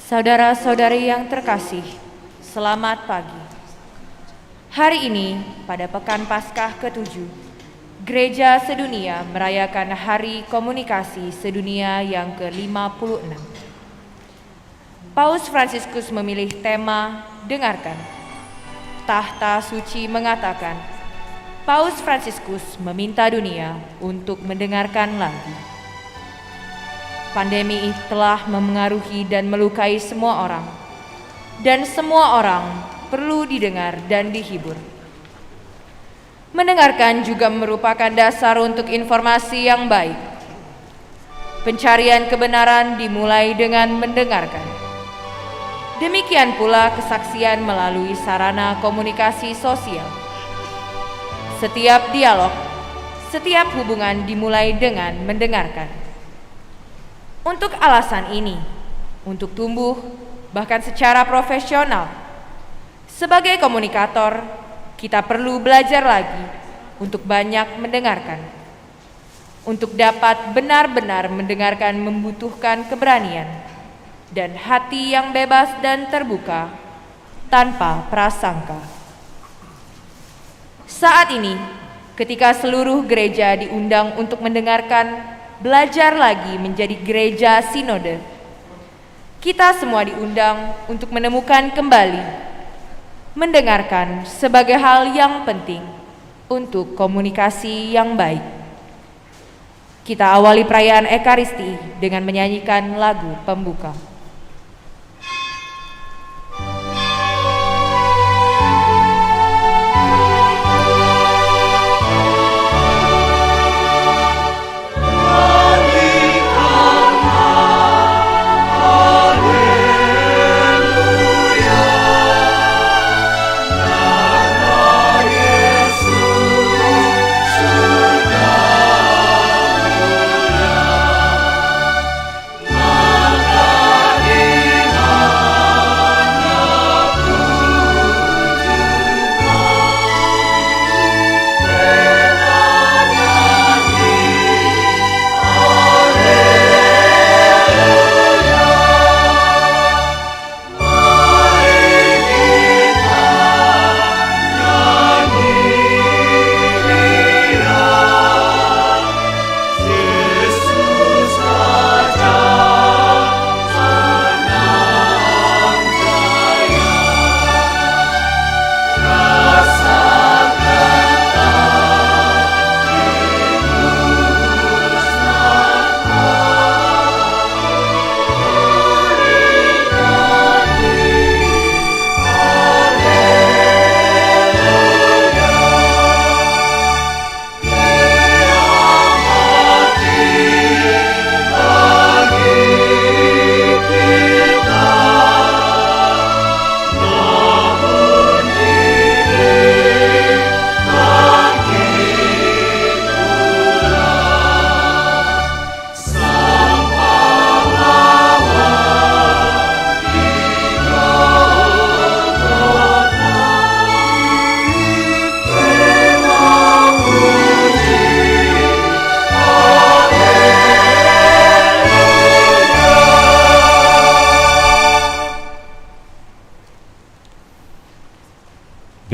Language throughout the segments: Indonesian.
Saudara-saudari yang terkasih, selamat pagi. Hari ini, pada Pekan Paskah ke-7, Gereja Sedunia merayakan Hari Komunikasi Sedunia yang ke-56. Paus Fransiskus memilih tema "Dengarkan". Tahta Suci mengatakan, Paus Fransiskus meminta dunia untuk mendengarkan lagi. Pandemi telah memengaruhi dan melukai semua orang, dan semua orang perlu didengar dan dihibur. Mendengarkan juga merupakan dasar untuk informasi yang baik. Pencarian kebenaran dimulai dengan mendengarkan. Demikian pula kesaksian melalui sarana komunikasi sosial. Setiap dialog, setiap hubungan dimulai dengan mendengarkan. Untuk alasan ini, untuk tumbuh bahkan secara profesional, sebagai komunikator, kita perlu belajar lagi untuk banyak mendengarkan. Untuk dapat benar-benar mendengarkan membutuhkan keberanian dan hati yang bebas dan terbuka tanpa prasangka. Saat ini, ketika seluruh gereja diundang untuk mendengarkan, belajar lagi menjadi gereja sinode, kita semua diundang untuk menemukan kembali mendengarkan sebagai hal yang penting untuk komunikasi yang baik. Kita awali perayaan Ekaristi dengan menyanyikan lagu pembuka.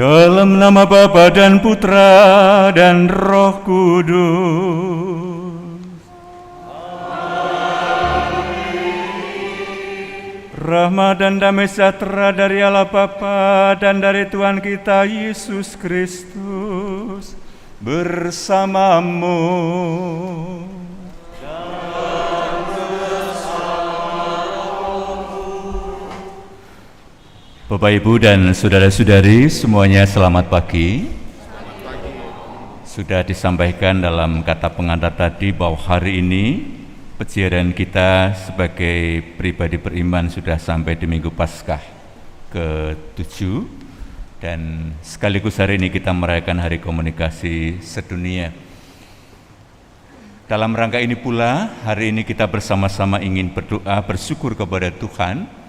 Dalam nama Bapa dan Putra dan Roh Kudus. Rahmat dan damai sejahtera dari Allah Bapa dan dari Tuhan kita Yesus Kristus bersamamu. Bapak, Ibu, dan saudara-saudari semuanya selamat pagi. Sudah disampaikan dalam kata pengantar tadi bahwa hari ini peziarah kita sebagai pribadi beriman sudah sampai di Minggu Paskah ke-7, dan sekaligus hari ini kita merayakan Hari Komunikasi Sedunia. Dalam rangka ini pula, hari ini kita bersama-sama ingin berdoa bersyukur kepada Tuhan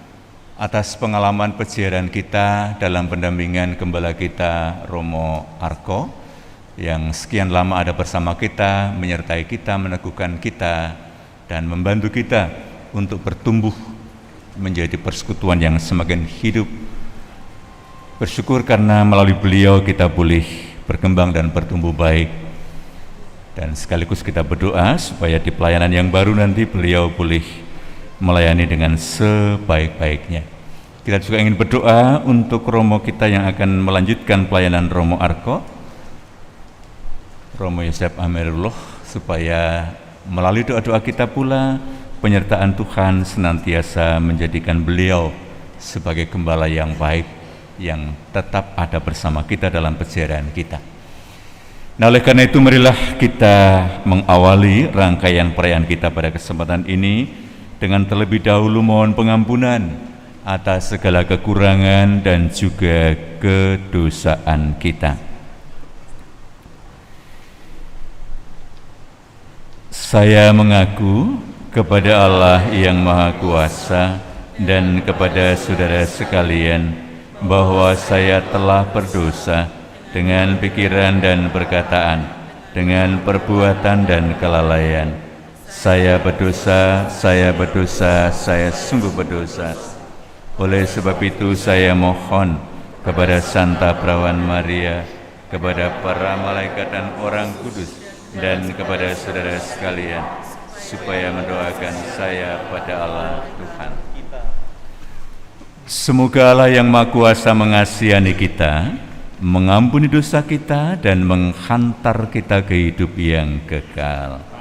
atas pengalaman peziarahan kita dalam pendampingan gembala kita Romo Arko yang sekian lama ada bersama kita, menyertai kita, meneguhkan kita, dan membantu kita untuk bertumbuh menjadi persekutuan yang semakin hidup. Bersyukur karena melalui beliau kita boleh berkembang dan bertumbuh baik. Dan sekaligus kita berdoa supaya di pelayanan yang baru nanti beliau boleh melayani dengan sebaik-baiknya. Kita juga ingin berdoa untuk Romo kita yang akan melanjutkan pelayanan Romo Arko, Romo Yosef Amirullah, supaya melalui doa-doa kita pula penyertaan Tuhan senantiasa menjadikan beliau sebagai gembala yang baik, yang tetap ada bersama kita dalam peziarahan kita. Nah, oleh karena itu marilah kita mengawali rangkaian perayaan kita pada kesempatan ini dengan terlebih dahulu mohon pengampunan atas segala kekurangan dan juga kedosaan kita. Saya mengaku kepada Allah yang Maha Kuasa dan kepada saudara sekalian bahwa saya telah berdosa dengan pikiran dan perkataan, dengan perbuatan dan kelalaian. Saya berdosa, saya sungguh berdosa. Oleh sebab itu saya mohon kepada Santa Perawan Maria, kepada para malaikat dan orang kudus, dan kepada saudara sekalian, supaya mendoakan saya pada Allah Tuhan kita. Semoga Allah yang Maha Kuasa mengasihani kita, mengampuni dosa kita, dan menghantar kita ke hidup yang kekal.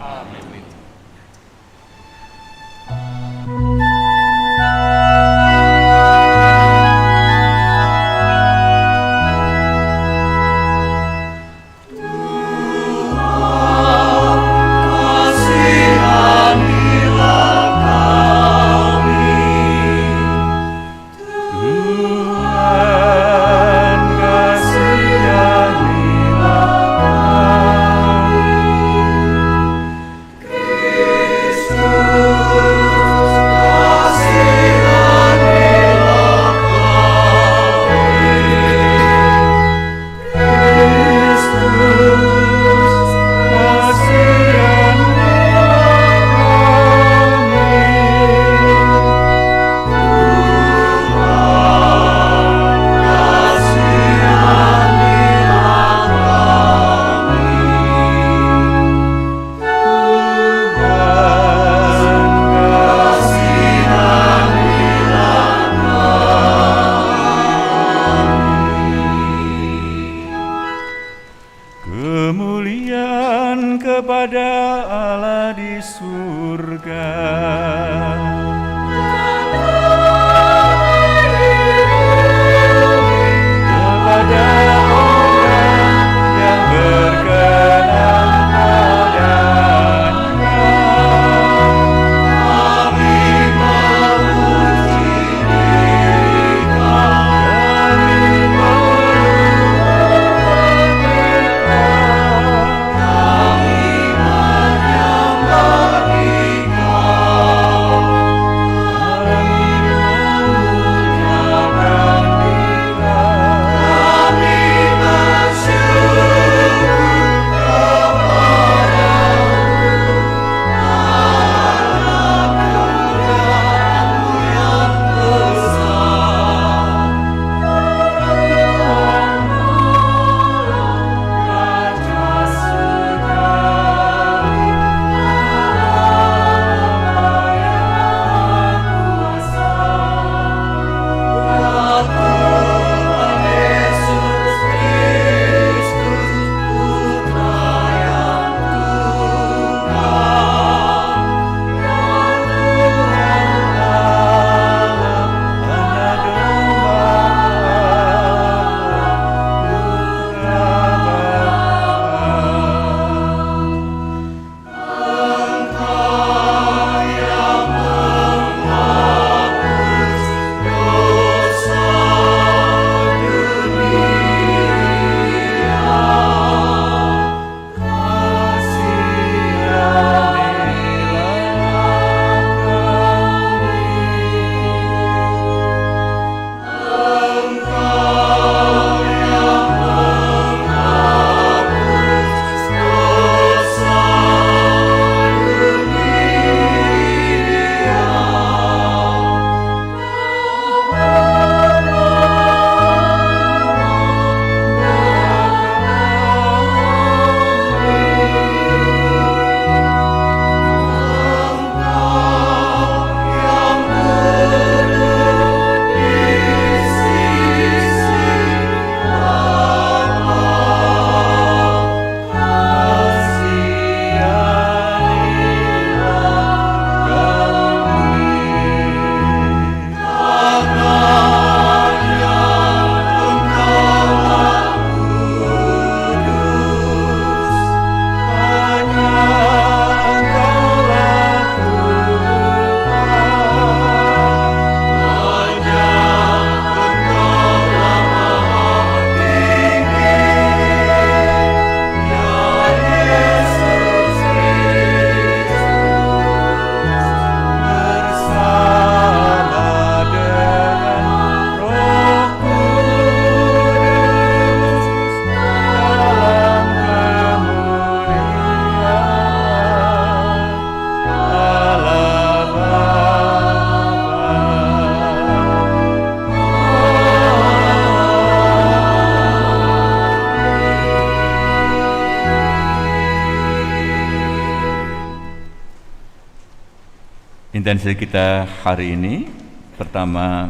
Intensi kita hari ini pertama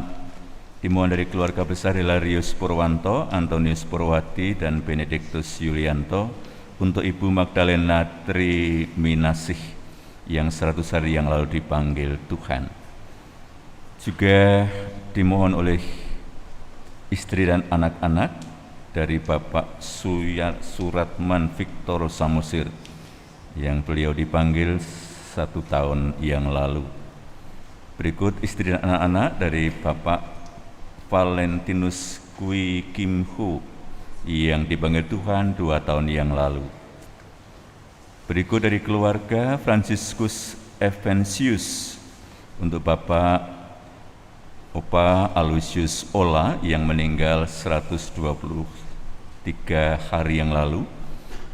dimohon dari keluarga besar Hilarius Purwanto, Antonius Purwati, dan Benediktus Yulianto untuk Ibu Magdalena Triminasih yang 100 hari yang lalu dipanggil Tuhan. Juga dimohon oleh istri dan anak-anak dari Bapak Suratman Victor Samosir yang beliau dipanggil 1 tahun yang lalu. Berikut istri dan anak-anak dari Bapak Valentinus Kui Kim Hu yang dipanggil Tuhan 2 tahun yang lalu. Berikut dari keluarga Franciscus Evensius untuk Bapak Opa Aloysius Ola yang meninggal 123 hari yang lalu,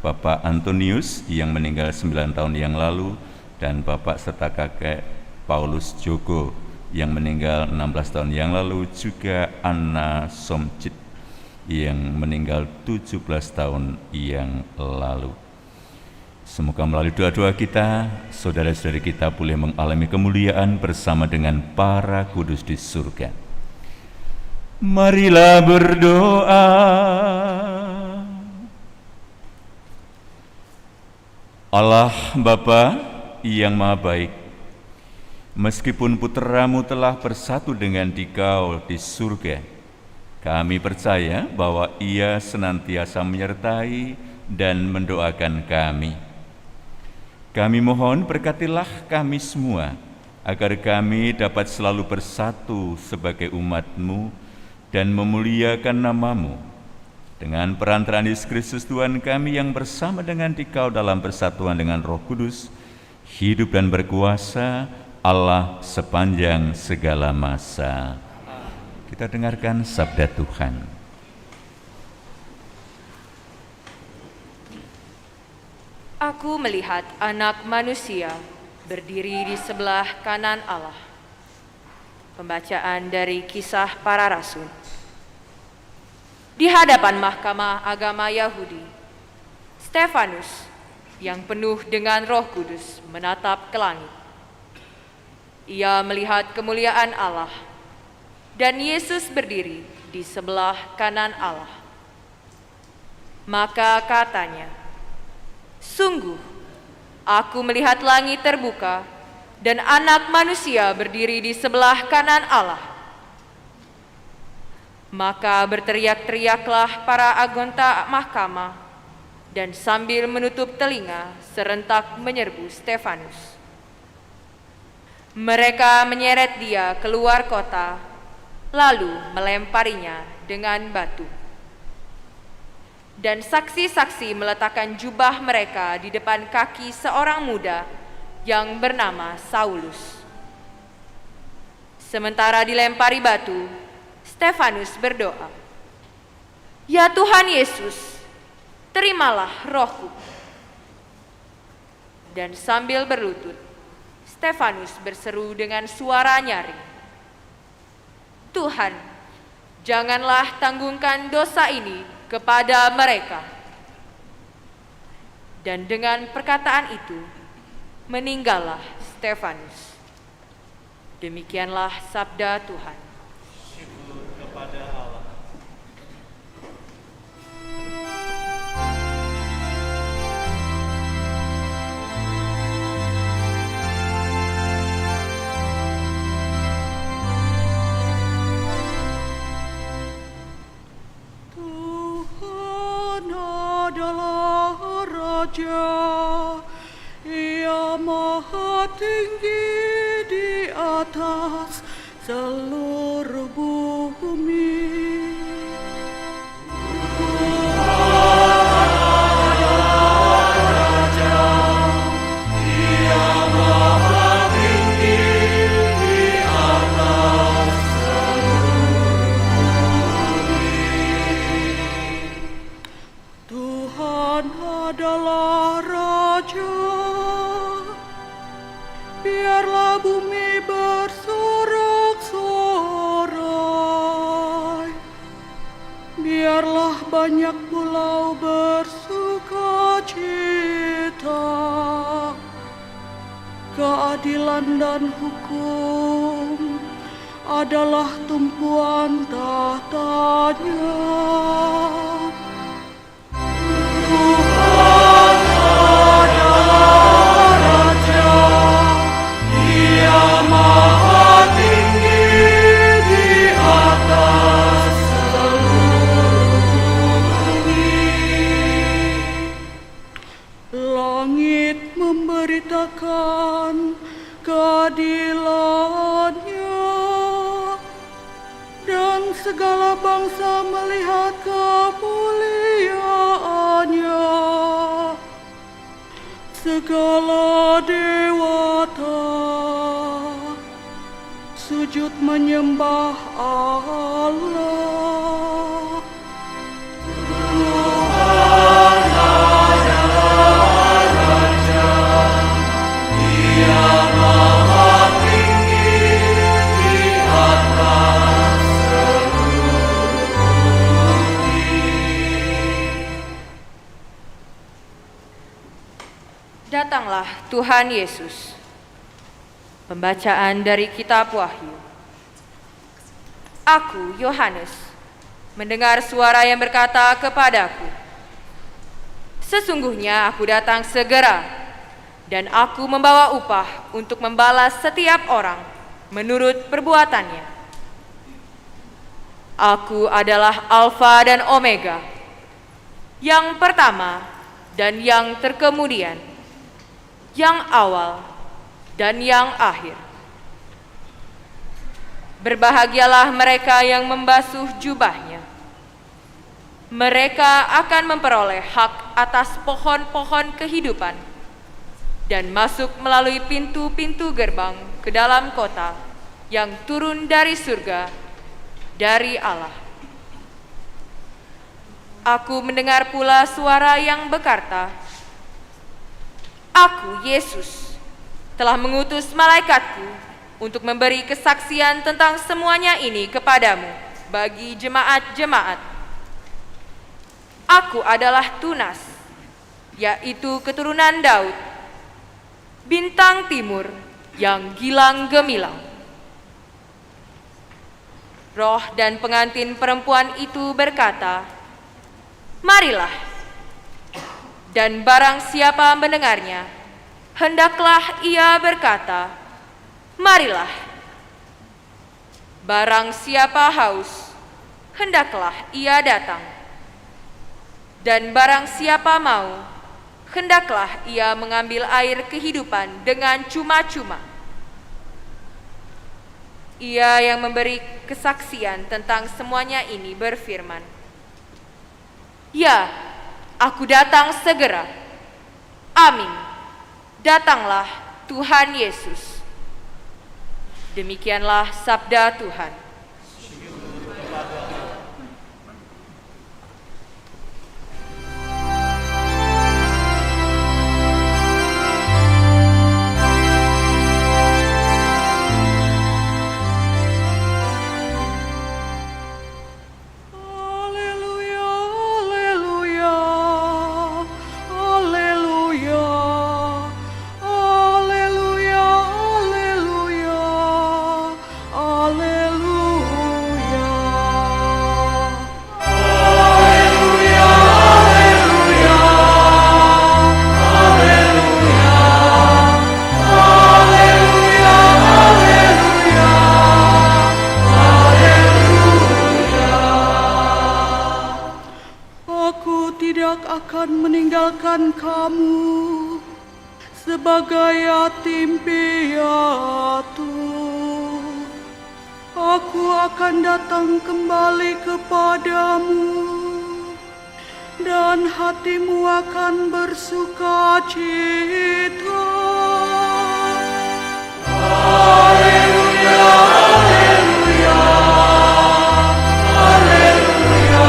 Bapak Antonius yang meninggal 9 tahun yang lalu, dan Bapak serta kakek Paulus Jogo yang meninggal 16 tahun yang lalu, juga Anna Somcit yang meninggal 17 tahun yang lalu. Semoga melalui doa-doa kita, saudara-saudari kita boleh mengalami kemuliaan bersama dengan para kudus di surga. Marilah berdoa. Allah Bapa yang Maha Baik, meskipun putra-Mu telah bersatu dengan Dikau di surga, kami percaya bahwa Ia senantiasa menyertai dan mendoakan kami. Kami mohon berkatilah kami semua, agar kami dapat selalu bersatu sebagai umat-Mu dan memuliakan nama-Mu. Dengan perantaraan Yesus Kristus Tuhan kami yang bersama dengan Dikau dalam persatuan dengan Roh Kudus, hidup dan berkuasa Allah sepanjang segala masa. Kita dengarkan sabda Tuhan. Aku melihat Anak Manusia berdiri di sebelah kanan Allah. Pembacaan dari Kisah Para Rasul. Di hadapan Mahkamah Agama Yahudi, Stefanus yang penuh dengan Roh Kudus menatap ke langit. Ia melihat kemuliaan Allah dan Yesus berdiri di sebelah kanan Allah. Maka katanya, "Sungguh, aku melihat langit terbuka dan Anak Manusia berdiri di sebelah kanan Allah." Maka berteriak-teriaklah para anggota mahkamah dan sambil menutup telinga serentak menyerbu Stefanus. Mereka menyeret dia keluar kota, lalu melemparinya dengan batu. Dan saksi-saksi meletakkan jubah mereka di depan kaki seorang muda yang bernama Saulus. Sementara dilempari batu, Stefanus berdoa, "Ya Tuhan Yesus, terimalah rohku." Dan sambil berlutut, Stefanus berseru dengan suara nyaring, "Tuhan, janganlah tanggungkan dosa ini kepada mereka." Dan dengan perkataan itu, meninggallah Stefanus. Demikianlah sabda Tuhan. Syukur kepada Allah. Tuhan adalah Raja, Ia Maha Tinggi di atas seluruh bumi. Tuhan adalah Raja, biarlah bumi bersorak-sorai, biarlah banyak pulau bersuka cita, keadilan dan hukum adalah tumpuan tahtanya. Tuhan adalah Raja, Dia Maha Tinggi di atas seluruh bumi. Langit memberitakan keadilannya, dan segala bangsa melihat kemuliaannya. Segala dewata sujud menyembah Allah. Tuhan adalah Raja, Dia Maha Tinggi di atas seluruh bumi. Datanglah Tuhan Yesus. Pembacaan dari Kitab Wahyu. Aku, Yohanes, mendengar suara yang berkata kepadaku, "Sesungguhnya aku datang segera, dan aku membawa upah untuk membalas setiap orang menurut perbuatannya. Aku adalah Alfa dan Omega, yang pertama dan yang terkemudian, yang awal dan yang akhir. Berbahagialah mereka yang membasuh jubahnya. Mereka akan memperoleh hak atas pohon-pohon kehidupan dan masuk melalui pintu-pintu gerbang ke dalam kota yang turun dari surga, dari Allah. Aku mendengar pula suara yang berkata, 'Aku, Yesus, telah mengutus malaikatku untuk memberi kesaksian tentang semuanya ini kepadamu bagi jemaat-jemaat. Aku adalah Tunas, yaitu keturunan Daud, bintang timur yang gilang gemilang.' Roh dan pengantin perempuan itu berkata, 'Marilah.' Dan barang siapa mendengarnya, hendaklah ia berkata, 'Marilah.' Barang siapa haus, hendaklah ia datang. Dan barang siapa mau, hendaklah ia mengambil air kehidupan dengan cuma-cuma. Ia yang memberi kesaksian tentang semuanya ini berfirman, 'Ya, aku datang segera. Amin. Datanglah Tuhan Yesus.' Demikianlah sabda Tuhan. Kamu sebagai yatim piatu, aku akan datang kembali kepadamu, dan hatimu akan bersuka cita. Haleluya, haleluya, haleluya,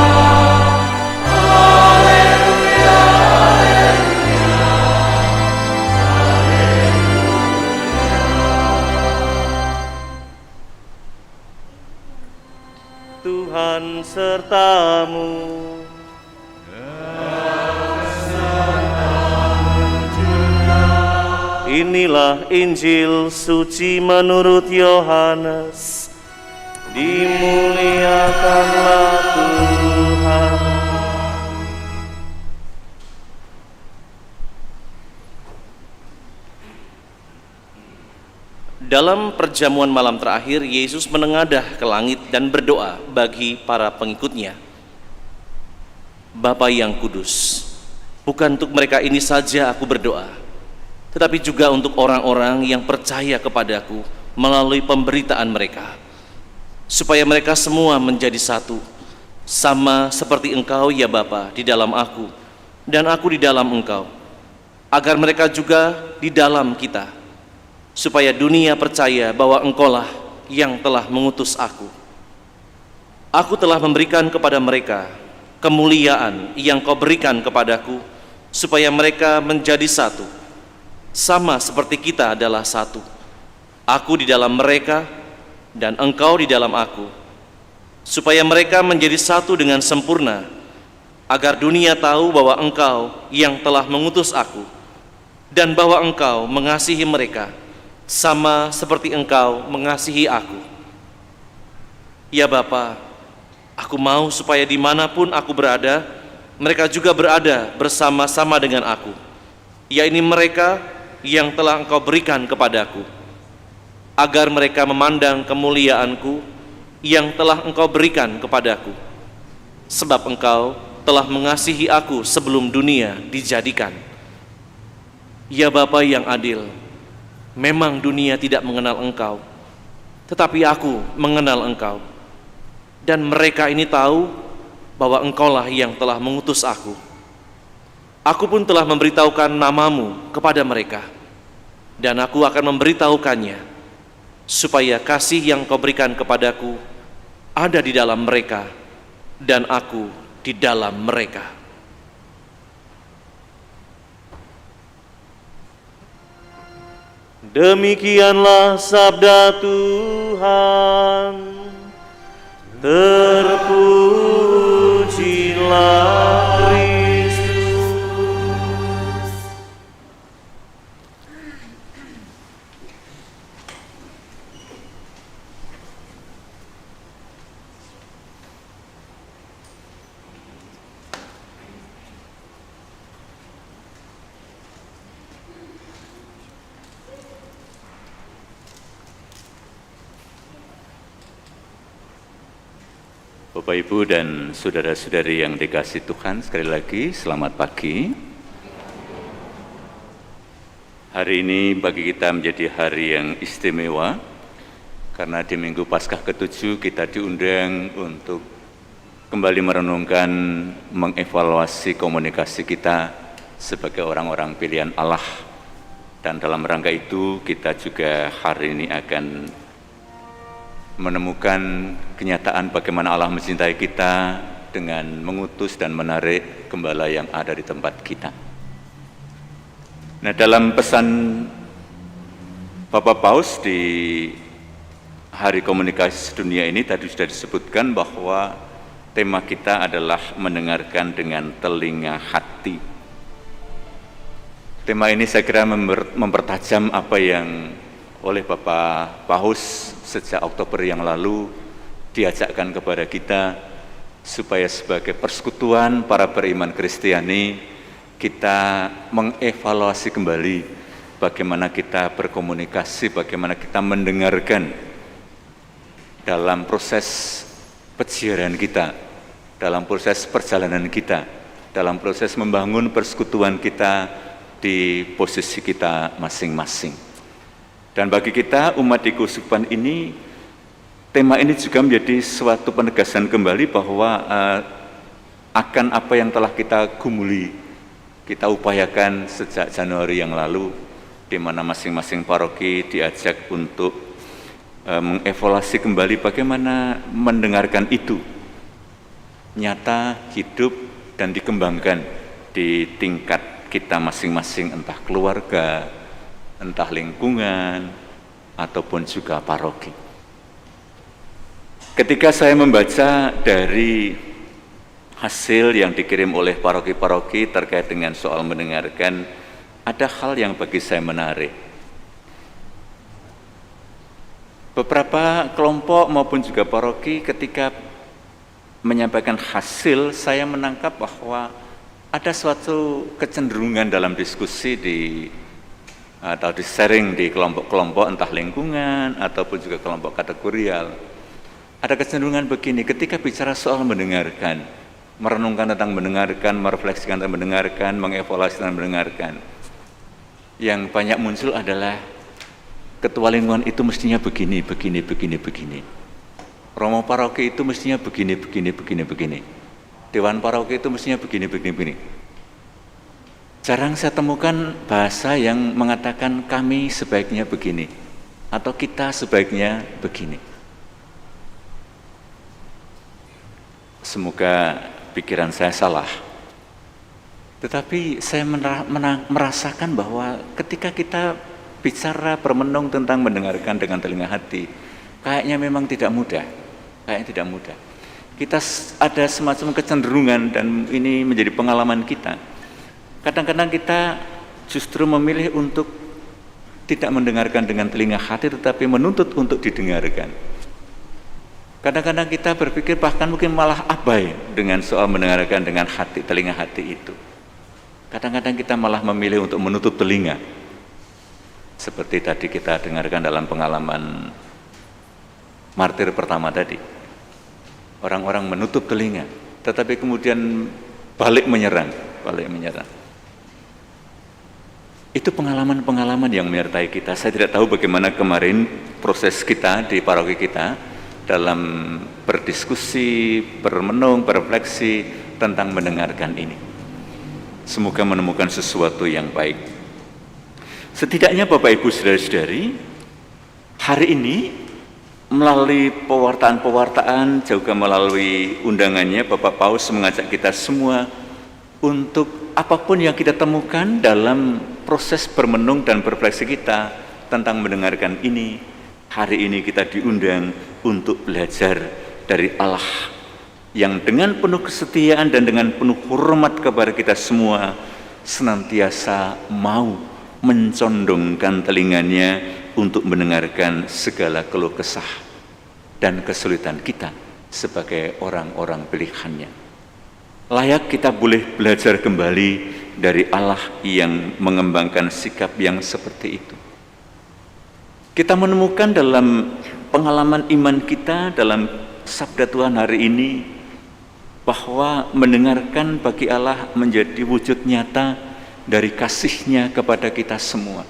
haleluya. Tuhan sertamu. Inilah Injil suci menurut Yohanes. Dimuliakanlah Tuhan. Dalam perjamuan malam terakhir, Yesus menengadah ke langit dan berdoa bagi para pengikutnya. Bapa yang kudus, bukan untuk mereka ini saja aku berdoa, tetapi juga untuk orang-orang yang percaya kepadaku melalui pemberitaan mereka, supaya mereka semua menjadi satu, sama seperti Engkau ya Bapa di dalam aku, dan aku di dalam Engkau, agar mereka juga di dalam kita, supaya dunia percaya bahwa Engkaulah yang telah mengutus aku. Aku telah memberikan kepada mereka kemuliaan yang Kau berikan kepadaku, supaya mereka menjadi satu, sama seperti kita adalah satu. Aku di dalam mereka, dan Engkau di dalam aku, supaya mereka menjadi satu dengan sempurna, agar dunia tahu bahwa Engkau yang telah mengutus aku, dan bahwa Engkau mengasihi mereka, sama seperti Engkau mengasihi aku. Ya Bapa, aku mau supaya dimanapun aku berada, mereka juga berada bersama-sama dengan aku, yaitu mereka yang telah Engkau berikan kepadaku, agar mereka memandang kemuliaanku yang telah Engkau berikan kepadaku, sebab Engkau telah mengasihi aku sebelum dunia dijadikan. Ya Bapa yang adil, memang dunia tidak mengenal Engkau, tetapi aku mengenal Engkau, dan mereka ini tahu bahwa Engkaulah yang telah mengutus aku. Aku pun telah memberitahukan namamu kepada mereka, dan aku akan memberitahukannya, supaya kasih yang Kau berikan kepadaku ada di dalam mereka, dan aku di dalam mereka. Demikianlah sabda Tuhan. Terpujilah Kristus. Bapak, Ibu, dan saudara-saudari yang dikasihi Tuhan, sekali lagi selamat pagi. Hari ini bagi kita menjadi hari yang istimewa, karena di Minggu Paskah ke-7 kita diundang untuk kembali merenungkan, mengevaluasi komunikasi kita sebagai orang-orang pilihan Allah. Dan dalam rangka itu kita juga hari ini akan menemukan kenyataan bagaimana Allah mencintai kita dengan mengutus dan menarik gembala yang ada di tempat kita. Nah, dalam pesan Bapak Paus di Hari Komunikasi Dunia ini tadi sudah disebutkan bahwa tema kita adalah mendengarkan dengan telinga hati. Tema ini saya kira mempertajam apa yang oleh Bapak Paus sejak Oktober yang lalu diajakkan kepada kita, supaya sebagai persekutuan para beriman Kristiani kita mengevaluasi kembali bagaimana kita berkomunikasi, bagaimana kita mendengarkan dalam proses peziarahan kita, dalam proses perjalanan kita, dalam proses membangun persekutuan kita di posisi kita masing-masing. Dan bagi kita umat di Keuskupan ini, tema ini juga menjadi suatu penegasan kembali bahwa akan apa yang telah kita gumuli, kita upayakan sejak Januari yang lalu, di mana masing-masing paroki diajak untuk mengevaluasi kembali bagaimana mendengarkan itu nyata, hidup, dan dikembangkan di tingkat kita masing-masing, entah keluarga, entah lingkungan, ataupun juga paroki. Ketika saya membaca dari hasil yang dikirim oleh paroki-paroki terkait dengan soal mendengarkan, ada hal yang bagi saya menarik. Beberapa kelompok maupun juga paroki ketika menyampaikan hasil, saya menangkap bahwa ada suatu kecenderungan dalam diskusi atau di-sharing di kelompok-kelompok entah lingkungan ataupun juga kelompok kategorial. Ada kecenderungan begini, ketika bicara soal mendengarkan, merenungkan tentang mendengarkan, merefleksikan tentang mendengarkan, mengevaluasi tentang mendengarkan, yang banyak muncul adalah ketua lingkungan itu mestinya begini. Romo paroki itu mestinya begini. Dewan paroki itu mestinya begini. Jarang saya temukan bahasa yang mengatakan kami sebaiknya begini atau kita sebaiknya begini. Semoga pikiran saya salah. Tetapi saya merasakan bahwa ketika kita bicara bermenung tentang mendengarkan dengan telinga hati, kayaknya memang tidak mudah. Kita ada semacam kecenderungan dan ini menjadi pengalaman kita. Kadang-kadang kita justru memilih untuk tidak mendengarkan dengan telinga hati, tetapi menuntut untuk didengarkan. Kadang-kadang kita berpikir bahkan mungkin malah abai dengan soal mendengarkan dengan hati, telinga hati itu. Kadang-kadang kita malah memilih untuk menutup telinga. Seperti tadi kita dengarkan dalam pengalaman martir pertama tadi. Orang-orang menutup telinga, tetapi kemudian balik menyerang. Itu pengalaman-pengalaman yang menyertai kita. Saya tidak tahu bagaimana kemarin proses kita di paroki kita dalam berdiskusi, bermenung, berefleksi tentang mendengarkan ini. Semoga menemukan sesuatu yang baik. Setidaknya Bapak Ibu Saudara-saudari, hari ini melalui pewartaan juga melalui undangannya Bapak Paus mengajak kita semua untuk apapun yang kita temukan dalam proses bermenung dan berefleksi kita tentang mendengarkan ini, hari ini kita diundang untuk belajar dari Allah yang dengan penuh kesetiaan dan dengan penuh hormat kepada kita semua senantiasa mau mencondongkan telinganya untuk mendengarkan segala keluh kesah dan kesulitan kita sebagai orang-orang pilihannya. Layak kita boleh belajar kembali dari Allah yang mengembangkan sikap yang seperti itu. Kita menemukan dalam pengalaman iman kita dalam sabda Tuhan hari ini bahwa mendengarkan bagi Allah menjadi wujud nyata dari kasih-Nya kepada kita semua.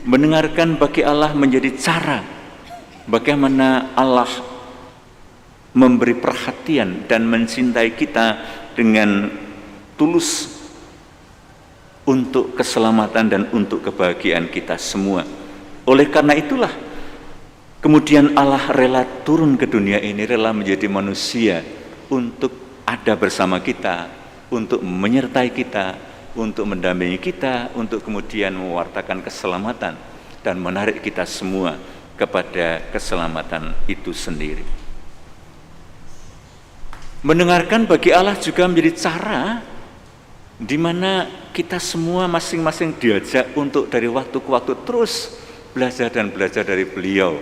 Mendengarkan bagi Allah menjadi cara bagaimana Allah memberi perhatian dan mencintai kita dengan tulus untuk keselamatan dan untuk kebahagiaan kita semua. Oleh karena itulah kemudian Allah rela turun ke dunia ini, rela menjadi manusia untuk ada bersama kita, untuk menyertai kita, untuk mendampingi kita, untuk kemudian mewartakan keselamatan dan menarik kita semua kepada keselamatan itu sendiri. Mendengarkan bagi Allah juga menjadi cara di mana kita semua masing-masing diajak untuk dari waktu ke waktu terus belajar dan belajar dari beliau.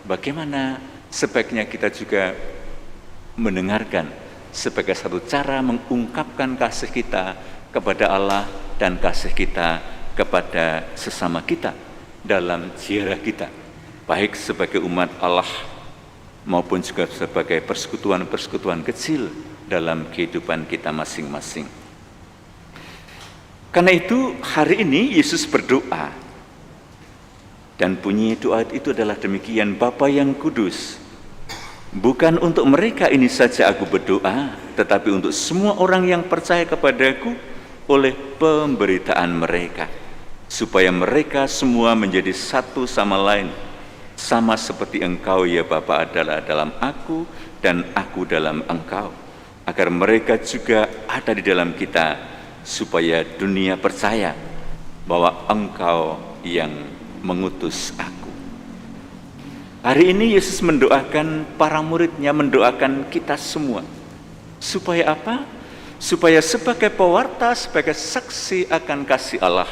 Bagaimana sebaiknya kita juga mendengarkan sebagai satu cara mengungkapkan kasih kita kepada Allah dan kasih kita kepada sesama kita dalam ziarah kita, baik sebagai umat Allah maupun juga sebagai persekutuan-persekutuan kecil dalam kehidupan kita masing-masing. Karena itu hari ini Yesus berdoa dan bunyi doa itu adalah demikian: Bapa yang kudus, bukan untuk mereka ini saja aku berdoa, tetapi untuk semua orang yang percaya kepadaku oleh pemberitaan mereka, supaya mereka semua menjadi satu sama lain, sama seperti Engkau ya Bapa adalah dalam aku dan aku dalam Engkau, agar mereka juga ada di dalam kita, supaya dunia percaya bahwa Engkau yang mengutus aku. Hari ini Yesus mendoakan para murid-Nya, mendoakan kita semua, supaya apa? Supaya sebagai pewarta, sebagai saksi akan kasih Allah,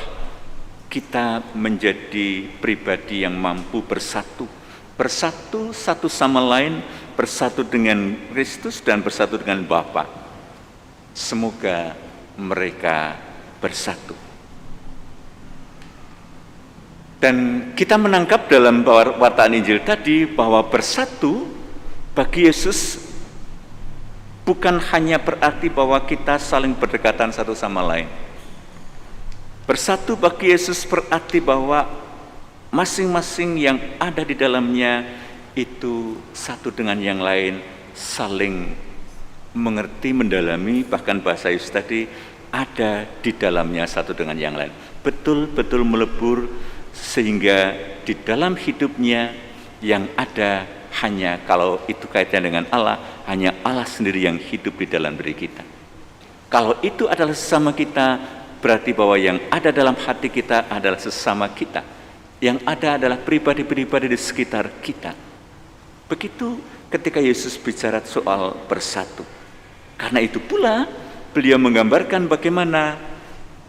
kita menjadi pribadi yang mampu bersatu bersatu satu sama lain, bersatu dengan Kristus dan bersatu dengan Bapa. Semoga mereka bersatu. Dan kita menangkap dalam wartaan Injil tadi bahwa bersatu bagi Yesus bukan hanya berarti bahwa kita saling berdekatan satu sama lain. Bersatu bagi Yesus berarti bahwa masing-masing yang ada di dalamnya itu satu dengan yang lain, saling mengerti, mendalami, bahkan bahasa Yesus tadi ada di dalamnya satu dengan yang lain. Betul-betul melebur sehingga di dalam hidupnya yang ada hanya, kalau itu kaitannya dengan Allah, hanya Allah sendiri yang hidup di dalam diri kita. Kalau itu adalah sesama kita, berarti bahwa yang ada dalam hati kita adalah sesama kita. Yang ada adalah pribadi-pribadi di sekitar kita. Begitu ketika Yesus bicara soal bersatu. Karena itu pula beliau menggambarkan bagaimana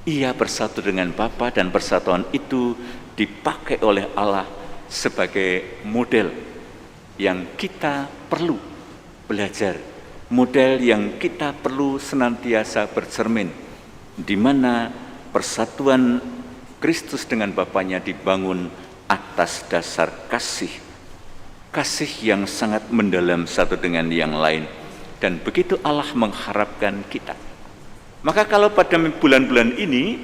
ia bersatu dengan Bapa, dan persatuan itu dipakai oleh Allah sebagai model yang kita perlu belajar, model yang kita perlu senantiasa bercermin, di mana persatuan Kristus dengan Bapanya dibangun atas dasar kasih yang sangat mendalam satu dengan yang lain. Dan begitu Allah mengharapkan kita. Maka kalau pada bulan-bulan ini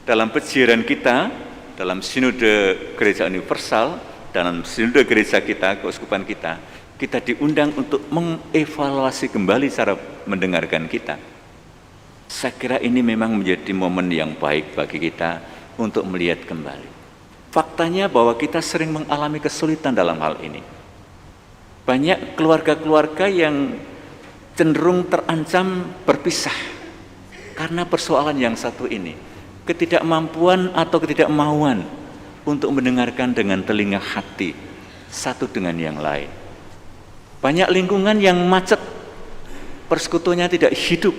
dalam peziarahan kita, dalam sinode gereja universal, dalam sinode gereja kita, keuskupan kita diundang untuk mengevaluasi kembali cara mendengarkan kita. Saya kira ini memang menjadi momen yang baik bagi kita untuk melihat kembali. Faktanya bahwa kita sering mengalami kesulitan dalam hal ini. Banyak keluarga-keluarga yang cenderung terancam berpisah karena persoalan yang satu ini, ketidakmampuan atau ketidakmauan untuk mendengarkan dengan telinga hati satu dengan yang lain. Banyak lingkungan yang macet, persekutuannya tidak hidup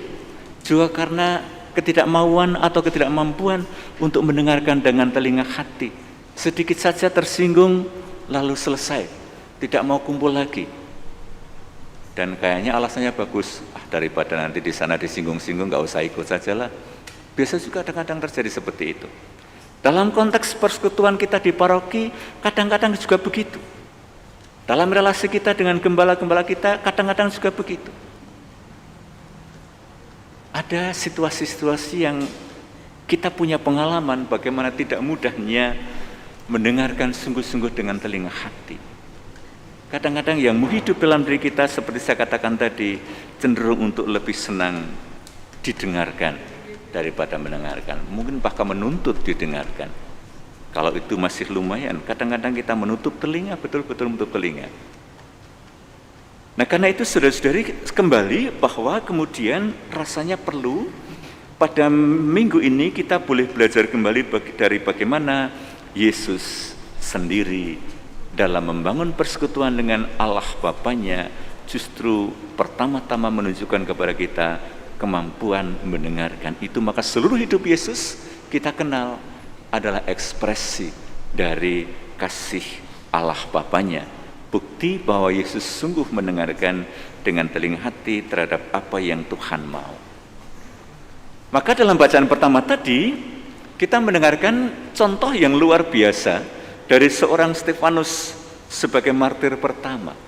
juga karena ketidakmauan atau ketidakmampuan untuk mendengarkan dengan telinga hati. Sedikit saja tersinggung lalu selesai, tidak mau kumpul lagi. Dan kayaknya alasannya bagus, daripada nanti di sana disinggung-singgung, nggak usah ikut sajalah. Biasa juga kadang-kadang terjadi seperti itu. Dalam konteks persekutuan kita di paroki, kadang-kadang juga begitu. Dalam relasi kita dengan gembala-gembala kita, kadang-kadang juga begitu. Ada situasi-situasi yang kita punya pengalaman bagaimana tidak mudahnya mendengarkan sungguh-sungguh dengan telinga hati. Kadang-kadang yang hidup dalam diri kita, seperti saya katakan tadi, cenderung untuk lebih senang didengarkan daripada mendengarkan. Mungkin bahkan menuntut didengarkan. Kalau itu masih lumayan, kadang-kadang kita menutup telinga, betul-betul menutup telinga. Nah, karena itu saudara-saudari, kembali bahwa kemudian rasanya perlu pada minggu ini kita boleh belajar kembali dari bagaimana Yesus sendiri dalam membangun persekutuan dengan Allah Bapanya justru pertama-tama menunjukkan kepada kita kemampuan mendengarkan itu. Maka seluruh hidup Yesus kita kenal adalah ekspresi dari kasih Allah Bapanya. Bukti bahwa Yesus sungguh mendengarkan dengan telinga hati terhadap apa yang Tuhan mau. Maka dalam bacaan pertama tadi kita mendengarkan contoh yang luar biasa dari seorang Stefanus sebagai martir pertama.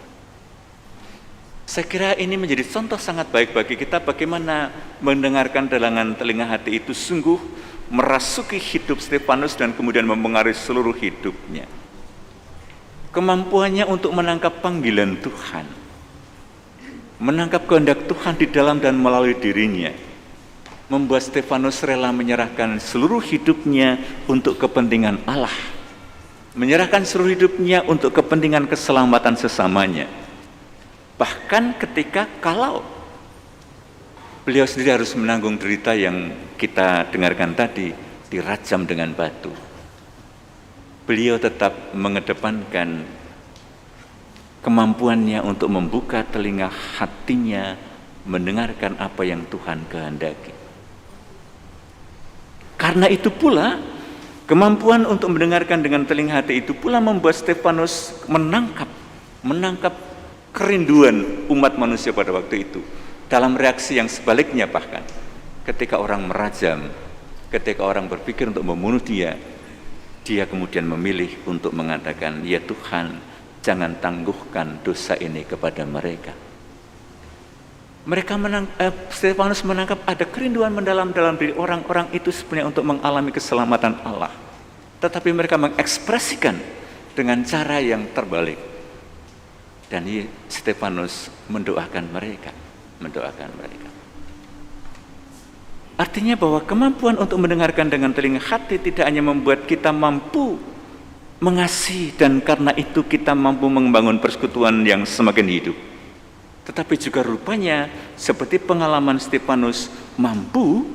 Saya kira ini menjadi contoh sangat baik bagi kita bagaimana mendengarkan dengan telinga hati itu sungguh merasuki hidup Stefanus dan kemudian mempengaruhi seluruh hidupnya. Kemampuannya untuk menangkap panggilan Tuhan, menangkap kehendak Tuhan di dalam dan melalui dirinya, membuat Stefanus rela menyerahkan seluruh hidupnya untuk kepentingan Allah, menyerahkan seluruh hidupnya untuk kepentingan keselamatan sesamanya. Bahkan ketika kalau beliau sendiri harus menanggung derita yang kita dengarkan tadi, dirajam dengan batu, beliau tetap mengedepankan kemampuannya untuk membuka telinga hatinya, mendengarkan apa yang Tuhan kehendaki. Karena itu pula Kemampuan untuk mendengarkan dengan telinga hati itu pula membuat Stefanus menangkap kerinduan umat manusia pada waktu itu. Dalam reaksi yang sebaliknya bahkan, ketika orang merajam, ketika orang berpikir untuk membunuh dia kemudian memilih untuk mengatakan, "Ya Tuhan, jangan tangguhkan dosa ini kepada mereka." Stefanus menangkap ada kerinduan mendalam dalam diri orang-orang itu sebenarnya untuk mengalami keselamatan Allah. Tetapi mereka mengekspresikan dengan cara yang terbalik. Dan Stefanus mendoakan mereka. Artinya bahwa kemampuan untuk mendengarkan dengan telinga hati tidak hanya membuat kita mampu mengasihi dan karena itu kita mampu membangun persekutuan yang semakin hidup. Tetapi juga rupanya seperti pengalaman Stefanus mampu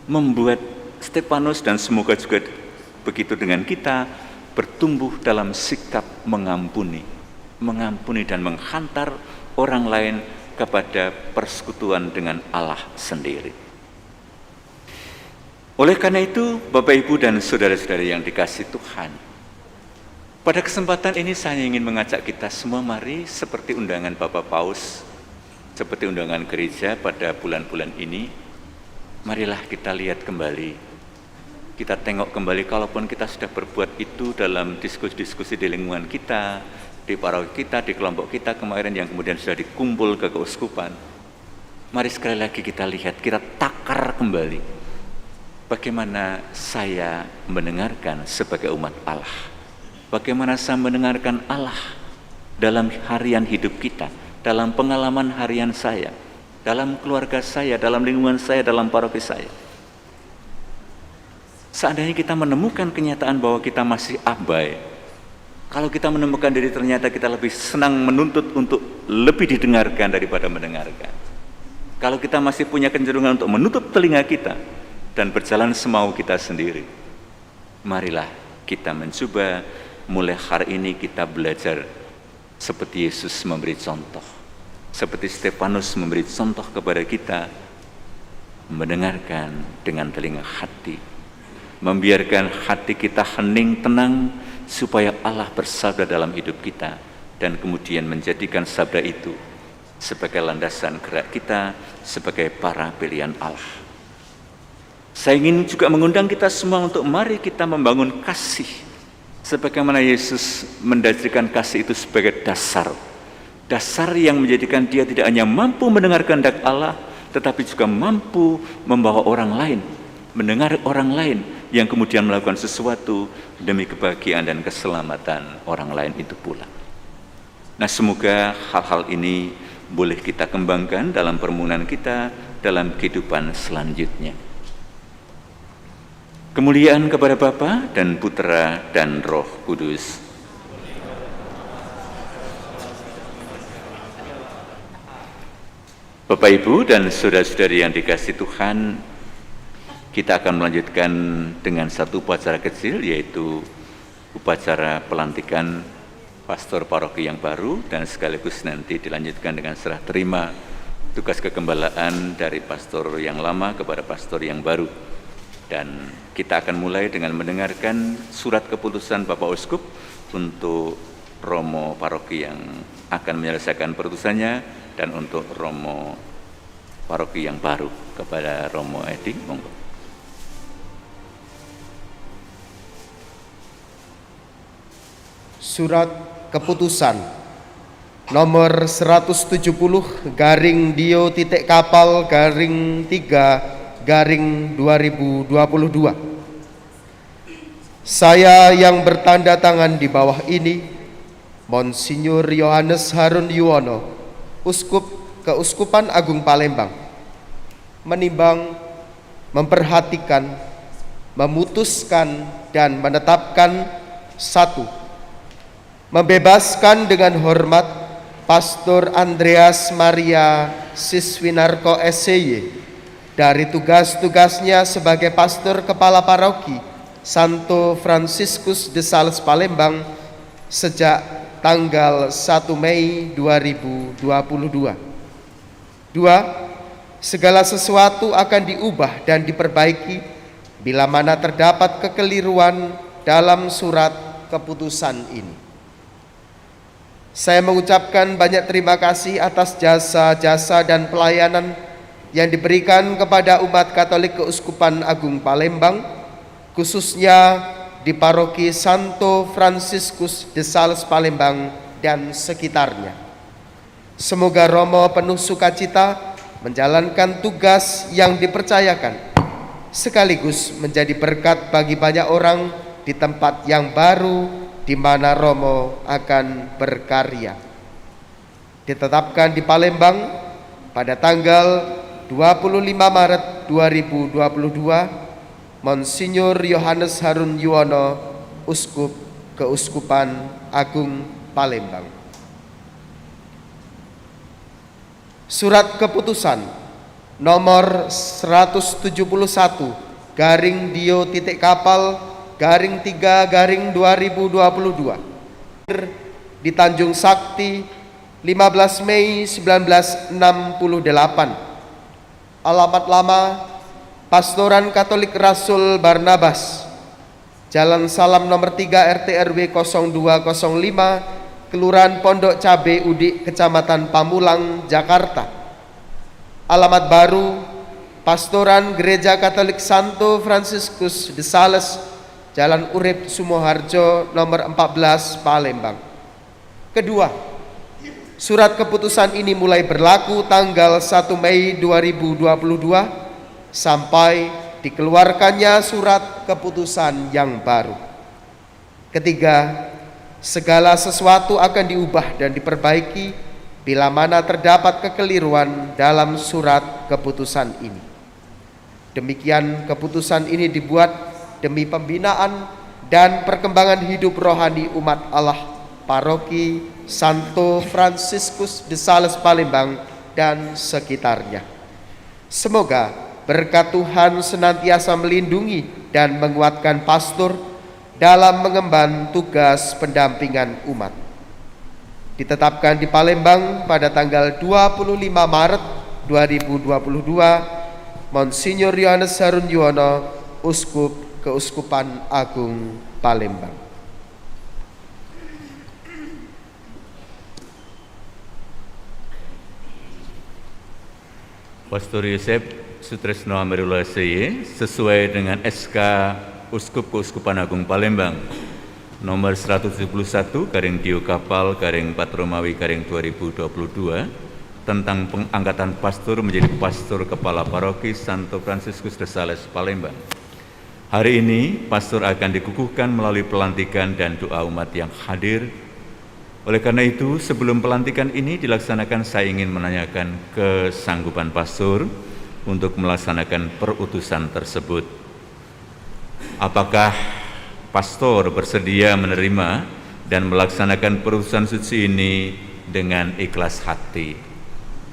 membuat Stefanus dan semoga juga begitu dengan kita bertumbuh dalam sikap mengampuni dan menghantar orang lain kepada persekutuan dengan Allah sendiri. Oleh karena itu, Bapak Ibu dan saudara-saudari yang dikasihi Tuhan, pada kesempatan ini saya ingin mengajak kita semua, mari seperti undangan Bapak Paus, seperti undangan gereja pada bulan-bulan ini, marilah kita lihat kembali, kita tengok kembali kalaupun kita sudah berbuat itu dalam diskusi-diskusi di lingkungan kita, di paroki kita, di kelompok kita kemarin yang kemudian sudah dikumpul ke keuskupan. Mari sekali lagi kita lihat, kita takar kembali bagaimana saya mendengarkan sebagai umat Allah. Bagaimana saya mendengarkan Allah dalam harian hidup kita, dalam pengalaman harian saya, dalam keluarga saya, dalam lingkungan saya, dalam paroki saya. Seandainya kita menemukan kenyataan bahwa kita masih abai, kalau kita menemukan diri ternyata kita lebih senang menuntut untuk lebih didengarkan daripada mendengarkan. Kalau kita masih punya kecenderungan untuk menutup telinga kita dan berjalan semau kita sendiri, marilah kita mencoba mulai hari ini kita belajar seperti Yesus memberi contoh, seperti Stefanus memberi contoh kepada kita, mendengarkan dengan telinga hati, membiarkan hati kita hening tenang supaya Allah bersabda dalam hidup kita dan kemudian menjadikan sabda itu sebagai landasan gerak kita sebagai para pilihan Allah. Saya ingin juga mengundang kita semua untuk mari kita membangun kasih sebagaimana Yesus mendasarkan kasih itu sebagai dasar yang menjadikan dia tidak hanya mampu mendengar kehendak Allah tetapi juga mampu membawa orang lain, mendengar orang lain yang kemudian melakukan sesuatu demi kebahagiaan dan keselamatan orang lain itu pula. Nah, semoga hal-hal ini boleh kita kembangkan dalam permohonan kita dalam kehidupan selanjutnya. Kemuliaan kepada Bapa dan Putra dan Roh Kudus. Bapak, Ibu, dan saudara-saudari yang dikasihi Tuhan, kita akan melanjutkan dengan satu upacara kecil, yaitu upacara pelantikan pastor paroki yang baru, dan sekaligus nanti dilanjutkan dengan serah terima tugas kegembalaan dari pastor yang lama kepada pastor yang baru. Dan kita akan mulai dengan mendengarkan surat keputusan Bapak Uskup untuk Romo Paroki yang akan menyelesaikan perutusannya dan untuk Romo Paroki yang baru kepada Romo Edi. Monggo. Surat keputusan nomor 170 garing dio titik kapal garing 3 garing 2022. Saya yang bertanda tangan di bawah ini, Monsinyur Yohanes Harun Yuwono, Uskup Keuskupan Agung Palembang, menimbang, memperhatikan, memutuskan, dan menetapkan: 1. Membebaskan dengan hormat Pastor Andreas Maria Siswinarko SY dari tugas-tugasnya sebagai pastor kepala paroki Santo Franciscus de Sales Palembang sejak tanggal 1 Mei 2022. 2. Segala sesuatu akan diubah dan diperbaiki bila mana terdapat kekeliruan dalam surat keputusan ini. Saya mengucapkan banyak terima kasih atas jasa-jasa dan pelayanan yang diberikan kepada umat Katolik Keuskupan Agung Palembang, khususnya di Paroki Santo Franciscus de Sales Palembang dan sekitarnya. Semoga Romo penuh sukacita menjalankan tugas yang dipercayakan, sekaligus menjadi berkat bagi banyak orang di tempat yang baru di mana Romo akan berkarya. Ditetapkan di Palembang pada tanggal 25 Maret 2022, Monsinyur Yohanes Harun Yuwono, Uskup Keuskupan Agung Palembang. Surat keputusan nomor 171/Dio.Kapal/3/2022 di Tanjung Sakti 15 Mei 1968. Alamat lama Pastoran Katolik Rasul Barnabas, Jalan Salam nomor 3 RT RW 0205, Kelurahan Pondok Cabe Udik, Kecamatan Pamulang, Jakarta. Alamat baru Pastoran Gereja Katolik Santo Franciscus de Sales, Jalan Urip Sumoharjo nomor 14, Palembang. Kedua, surat keputusan ini mulai berlaku tanggal 1 Mei 2022 sampai dikeluarkannya surat keputusan yang baru. Ketiga, segala sesuatu akan diubah dan diperbaiki bila mana terdapat kekeliruan dalam surat keputusan ini. Demikian keputusan ini dibuat demi pembinaan dan perkembangan hidup rohani umat Allah Paroki Santo Franciscus de Sales Palembang dan sekitarnya. Semoga berkat Tuhan senantiasa melindungi dan menguatkan pastor dalam mengemban tugas pendampingan umat. Ditetapkan di Palembang pada tanggal 25 Maret 2022, Monsinyur Yohanes Harun Yuwono, Uskup Keuskupan Agung Palembang. Pastor Yosef Sutresno Amirullah SY sesuai dengan SK Uskup Keuskupan Agung Palembang nomor 171/Dio Kapal/4 Romawi/2022 tentang pengangkatan pastor menjadi pastor kepala paroki Santo Franciscus de Sales Palembang. Hari ini pastor akan dikukuhkan melalui pelantikan dan doa umat yang hadir. Oleh karena itu, sebelum pelantikan ini dilaksanakan, saya ingin menanyakan kesanggupan pastor untuk melaksanakan perutusan tersebut. Apakah pastor bersedia menerima dan melaksanakan perutusan suci ini dengan ikhlas hati?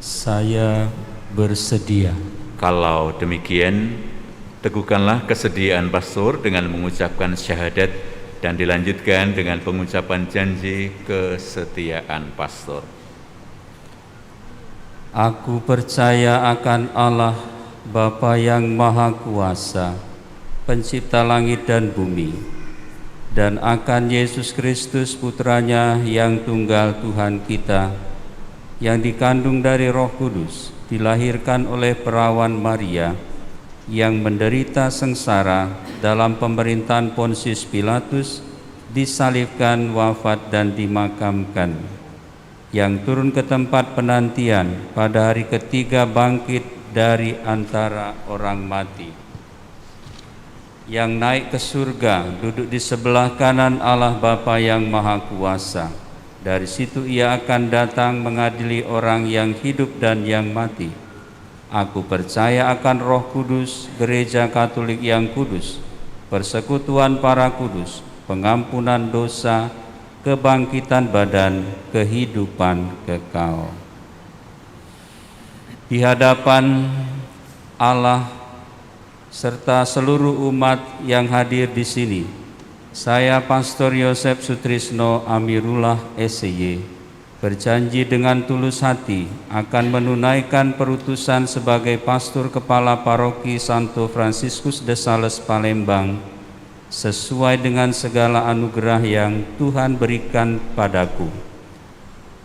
Saya bersedia. Kalau demikian, teguhkanlah kesediaan pastor dengan mengucapkan syahadat dan dilanjutkan dengan pengucapan janji kesetiaan pastor. Aku percaya akan Allah, Bapa yang Maha Kuasa, Pencipta langit dan bumi, dan akan Yesus Kristus Putranya yang tunggal Tuhan kita, yang dikandung dari Roh Kudus, dilahirkan oleh perawan Maria, yang menderita sengsara dalam pemerintahan Pontius Pilatus, disalibkan, wafat dan dimakamkan, yang turun ke tempat penantian, pada hari ketiga bangkit dari antara orang mati, yang naik ke surga, duduk di sebelah kanan Allah Bapa yang Maha Kuasa. Dari situ Ia akan datang mengadili orang yang hidup dan yang mati. Aku percaya akan Roh Kudus, Gereja Katolik yang kudus, persekutuan para kudus, pengampunan dosa, kebangkitan badan, kehidupan kekal. Di hadapan Allah serta seluruh umat yang hadir di sini, saya Pastor Yosef Sutrisno Amirullah SY berjanji dengan tulus hati akan menunaikan perutusan sebagai pastor kepala paroki Santo Franciscus de Sales Palembang sesuai dengan segala anugerah yang Tuhan berikan padaku.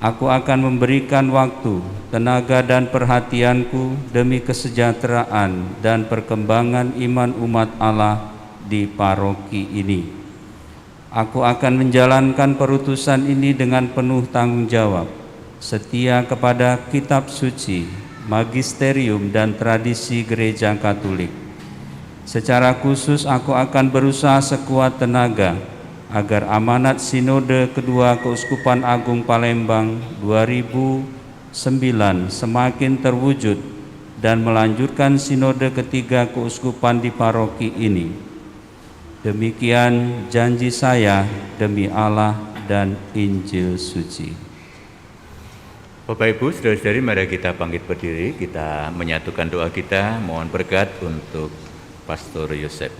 Aku akan memberikan waktu, tenaga dan perhatianku demi kesejahteraan dan perkembangan iman umat Allah di paroki ini. Aku akan menjalankan perutusan ini dengan penuh tanggung jawab, setia kepada kitab suci, magisterium dan tradisi Gereja Katolik. Secara khusus aku akan berusaha sekuat tenaga agar amanat Sinode Kedua Keuskupan Agung Palembang 2009 semakin terwujud dan melanjutkan Sinode Ketiga Keuskupan di paroki ini. Demikian janji saya demi Allah dan Injil suci. Bapak Ibu, saudara-saudari, mari kita bangkit berdiri, kita menyatukan doa kita, mohon berkat untuk Pastor Yosef.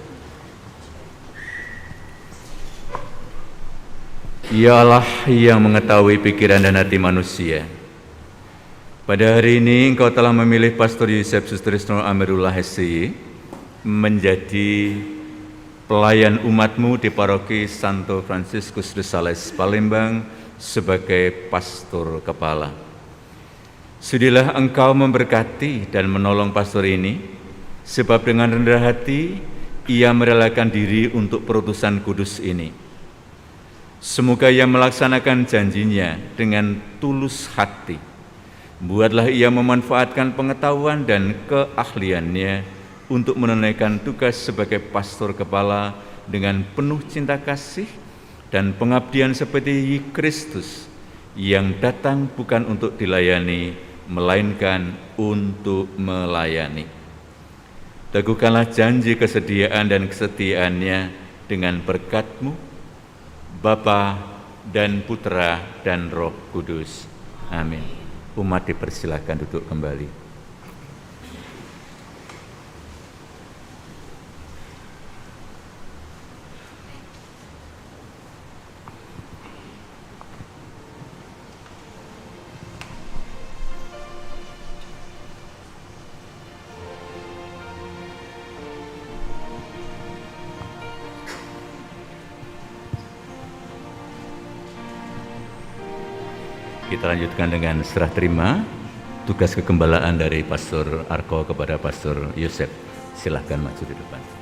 Ya Allah yang mengetahui pikiran dan hati manusia, pada hari ini Engkau telah memilih Pastor Yosef Sustrisno Amirullah SI menjadi pelayan umat-Mu di paroki Santo Franciscus de Sales Palembang sebagai pastor kepala. Sudilah Engkau memberkati dan menolong pastor ini, sebab dengan rendah hati ia merelakan diri untuk perutusan kudus ini. Semoga ia melaksanakan janjinya dengan tulus hati. Buatlah ia memanfaatkan pengetahuan dan keahliannya untuk menunaikan tugas sebagai pastor kepala dengan penuh cinta kasih dan pengabdian seperti Kristus yang datang bukan untuk dilayani, melainkan untuk melayani. Teguhkanlah janji kesediaan dan kesetiaannya dengan berkat-Mu, Bapa dan Putra dan Roh Kudus. Amin. Umat dipersilakan duduk kembali. Kita lanjutkan dengan serah terima tugas kegembalaan dari Pastor Arko kepada Pastor Yosef. Silahkan maju di depan.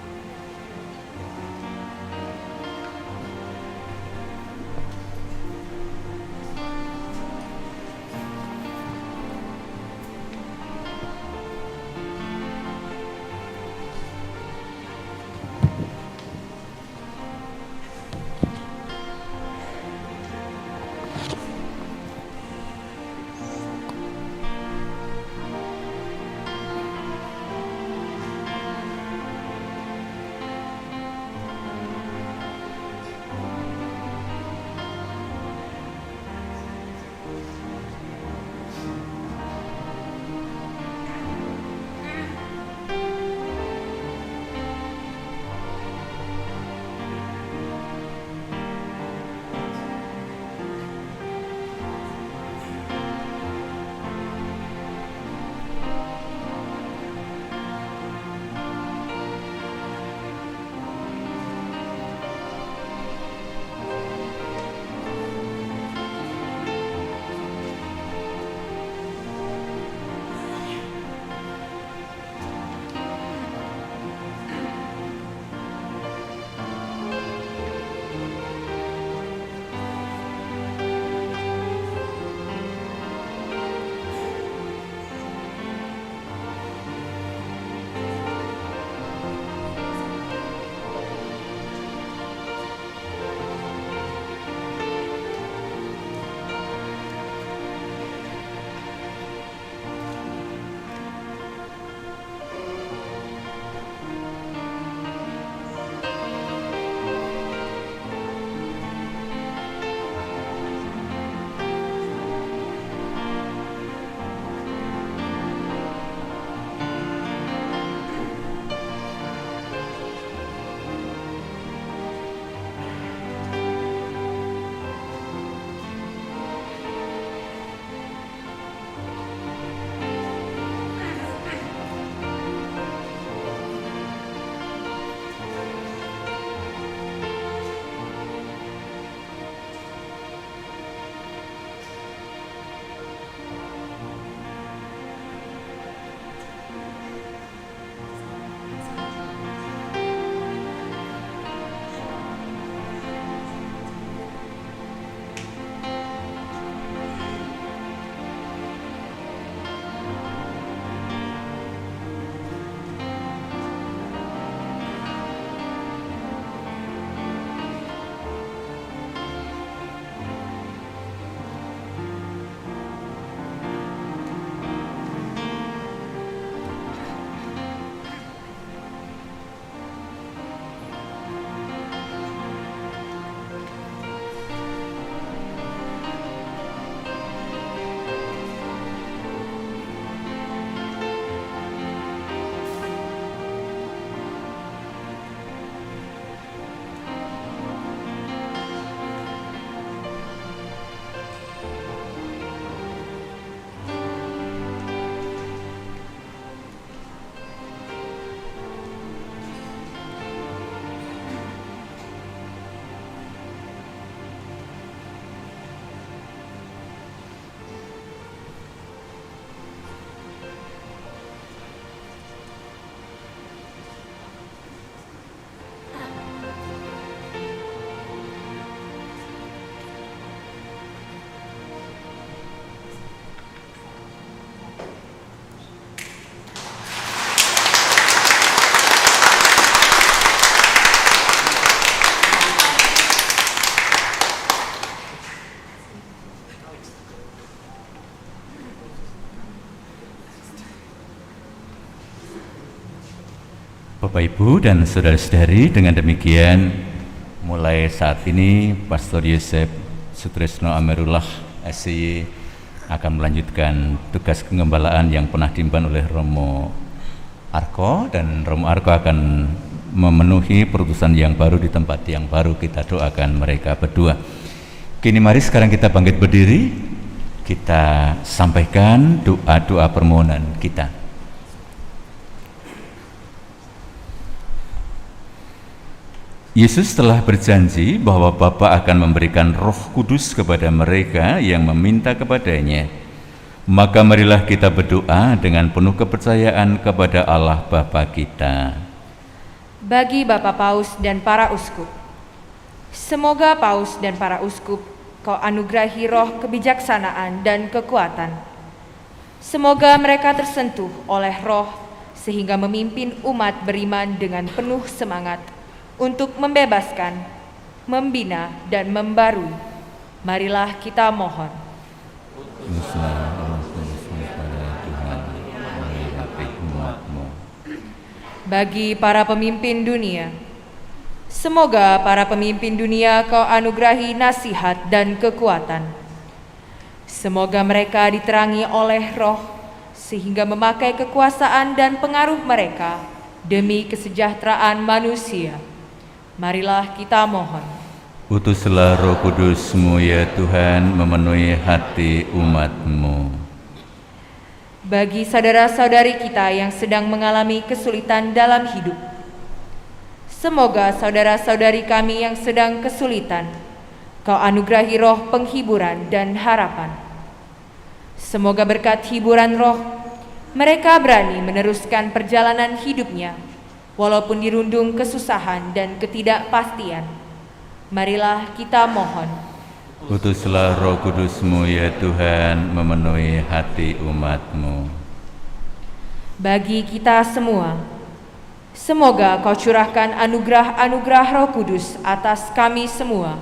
Bapak Ibu dan saudara-saudari, dengan demikian mulai saat ini Pastor Yosef Sutrisno Amerullah SCY akan melanjutkan tugas pengembalaan yang pernah diemban oleh Romo Arko, dan Romo Arko akan memenuhi perutusan yang baru di tempat yang baru. Kita doakan mereka berdua. Kini mari sekarang kita bangkit berdiri, kita sampaikan doa-doa permohonan kita. Yesus telah berjanji bahwa Bapa akan memberikan Roh Kudus kepada mereka yang meminta kepadanya. Maka marilah kita berdoa dengan penuh kepercayaan kepada Allah Bapa kita. Bagi Bapak Paus dan para uskup, semoga Paus dan para uskup Kau anugerahi roh kebijaksanaan dan kekuatan. Semoga mereka tersentuh oleh roh sehingga memimpin umat beriman dengan penuh semangat untuk membebaskan, membina, dan membarui. Marilah kita mohon. Bagi para pemimpin dunia, semoga para pemimpin dunia Kau anugerahi nasihat dan kekuatan. Semoga mereka diterangi oleh roh sehingga memakai kekuasaan dan pengaruh mereka demi kesejahteraan manusia. Marilah kita mohon. Utuslah Roh Kudus-Mu ya Tuhan, memenuhi hati umat-Mu. Bagi saudara-saudari kita yang sedang mengalami kesulitan dalam hidup, semoga saudara-saudari kami yang sedang kesulitan, Kau anugerahi roh penghiburan dan harapan. Semoga berkat hiburan roh, mereka berani meneruskan perjalanan hidupnya, walaupun dirundung kesusahan dan ketidakpastian. Marilah kita mohon. Utuslah Roh Kudus-Mu ya Tuhan, memenuhi hati umat-Mu. Bagi kita semua, semoga Kau curahkan anugerah-anugerah Roh Kudus atas kami semua.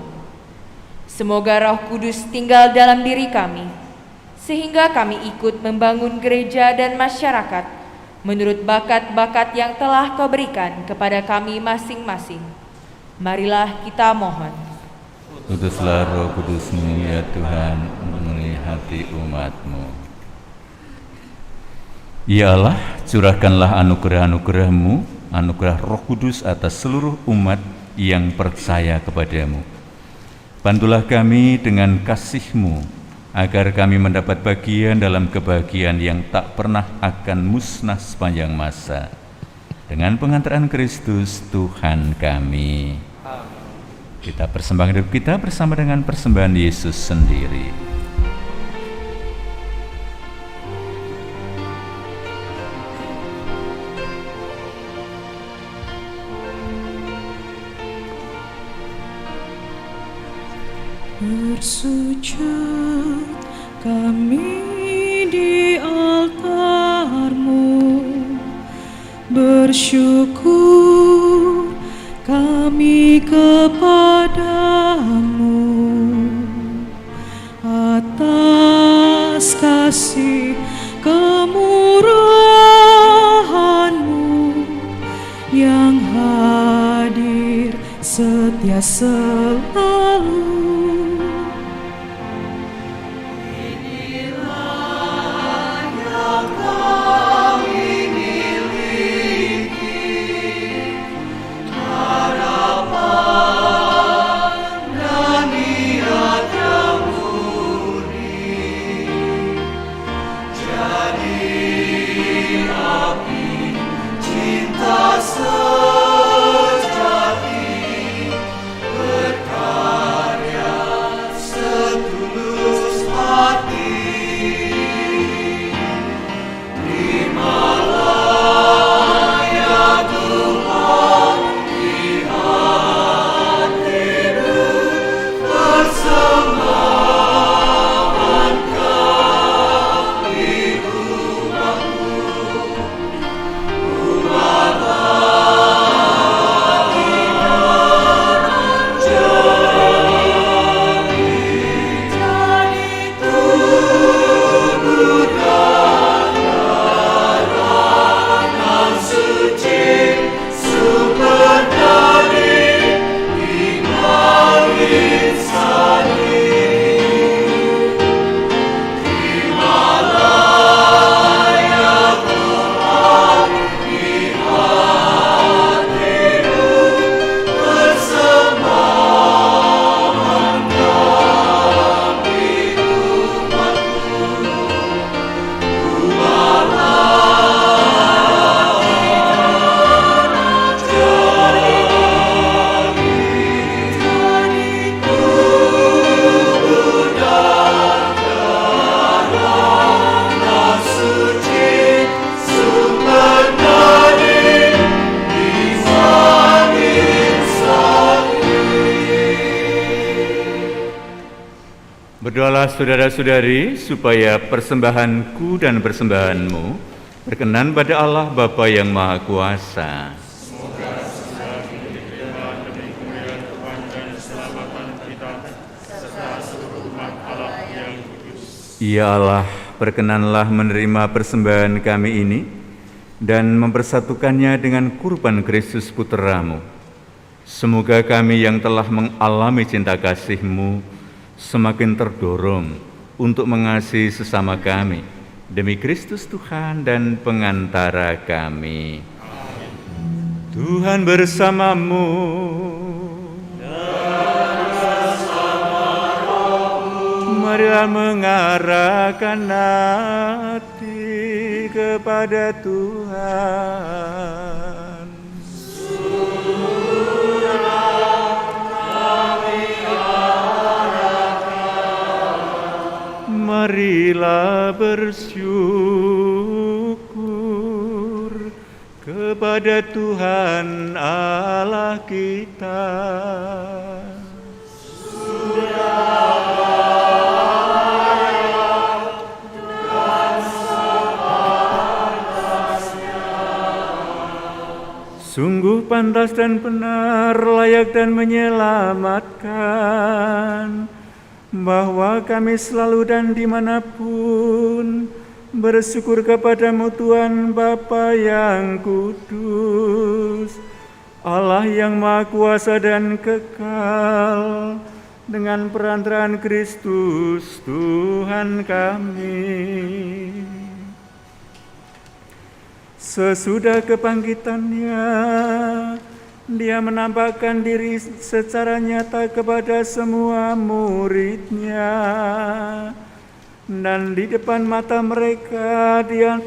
Semoga Roh Kudus tinggal dalam diri kami, sehingga kami ikut membangun gereja dan masyarakat menurut bakat-bakat yang telah Kau berikan kepada kami masing-masing. Marilah kita mohon. Utuslah Roh Kudus-Mu ya Tuhan, memenuhi hati umat-Mu. Ya Allah, curahkanlah anugerah-anugerah-Mu, anugerah Roh Kudus atas seluruh umat yang percaya kepada-Mu. Bantulah kami dengan kasih-Mu, agar kami mendapat bagian dalam kebahagiaan yang tak pernah akan musnah sepanjang masa. Dengan pengantaran Kristus Tuhan kami. Kita persembahkan hidup kita bersama dengan persembahan Yesus sendiri. Bersujud kami di altar-Mu, bersyukur kami kepadamu atas kasih kemurahan-Mu yang hadir setia selalu. Sejati berkarya Berdoalah saudara-saudari supaya persembahanku dan persembahanmu berkenan pada Allah Bapa yang Maha Kuasa. Ya Allah, berkenanlah menerima persembahan kami ini dan mempersatukannya dengan kurban Kristus Putra-Mu. Semoga kami yang telah mengalami cinta kasih-Mu semakin terdorong untuk mengasihi sesama kami demi Kristus Tuhan dan pengantara kami. Tuhan bersamamu. Marilah mengarahkan hati kepada Tuhan. Marilah bersyukur kepada Tuhan Allah kita. Sungguh pantas dan benar, layak dan menyelamatkan, bahwa kami selalu dan dimanapun bersyukur kepadamu Tuhan Bapa yang kudus, Allah yang Maha Kuasa dan kekal, dengan perantaraan Kristus Tuhan kami. Sesudah kebangkitannya, Dia menampakkan diri secara nyata kepada semua murid-Nya, dan di depan mata mereka dia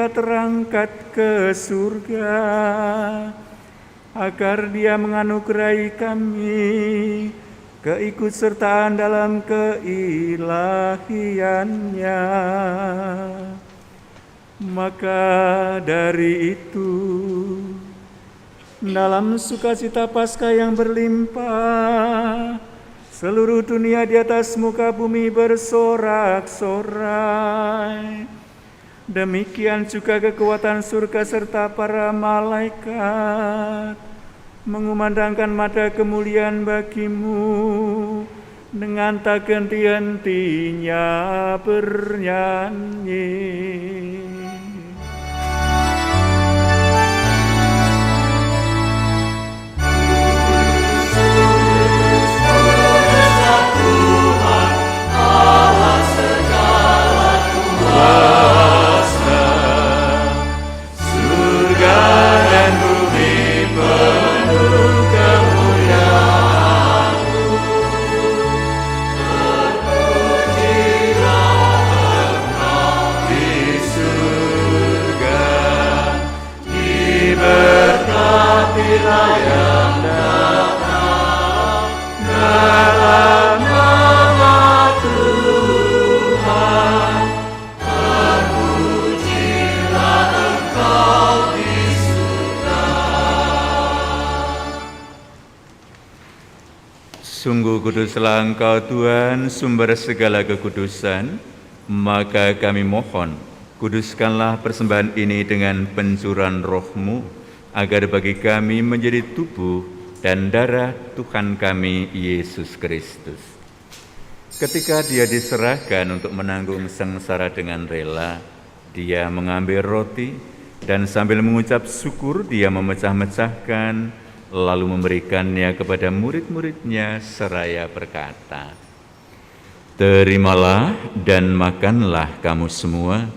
terangkat ke surga, agar Dia menganugerahi kami keikutsertaan dalam keilahiannya. Maka dari itu, dalam sukacita Paskah yang berlimpah, seluruh dunia di atas muka bumi bersorak-sorai. Demikian juga kekuatan surga serta para malaikat mengumandangkan mada kemuliaan bagimu, dengan tak henti-hentinya bernyanyi. Surga dan bumi penuh kemuliaan-Mu. Terpujilah Engkau di surga, diberkatilah yang datang dalam nama Tuhan. Sungguh kuduslah Engkau Tuhan, sumber segala kekudusan, maka kami mohon, kuduskanlah persembahan ini dengan pencurahan Roh-Mu, agar bagi kami menjadi tubuh dan darah Tuhan kami, Yesus Kristus. Ketika Dia diserahkan untuk menanggung sengsara dengan rela, Dia mengambil roti, dan sambil mengucap syukur Dia memecah-mecahkan, lalu memberikannya kepada murid-murid-Nya seraya berkata, "Terimalah dan makanlah kamu semua,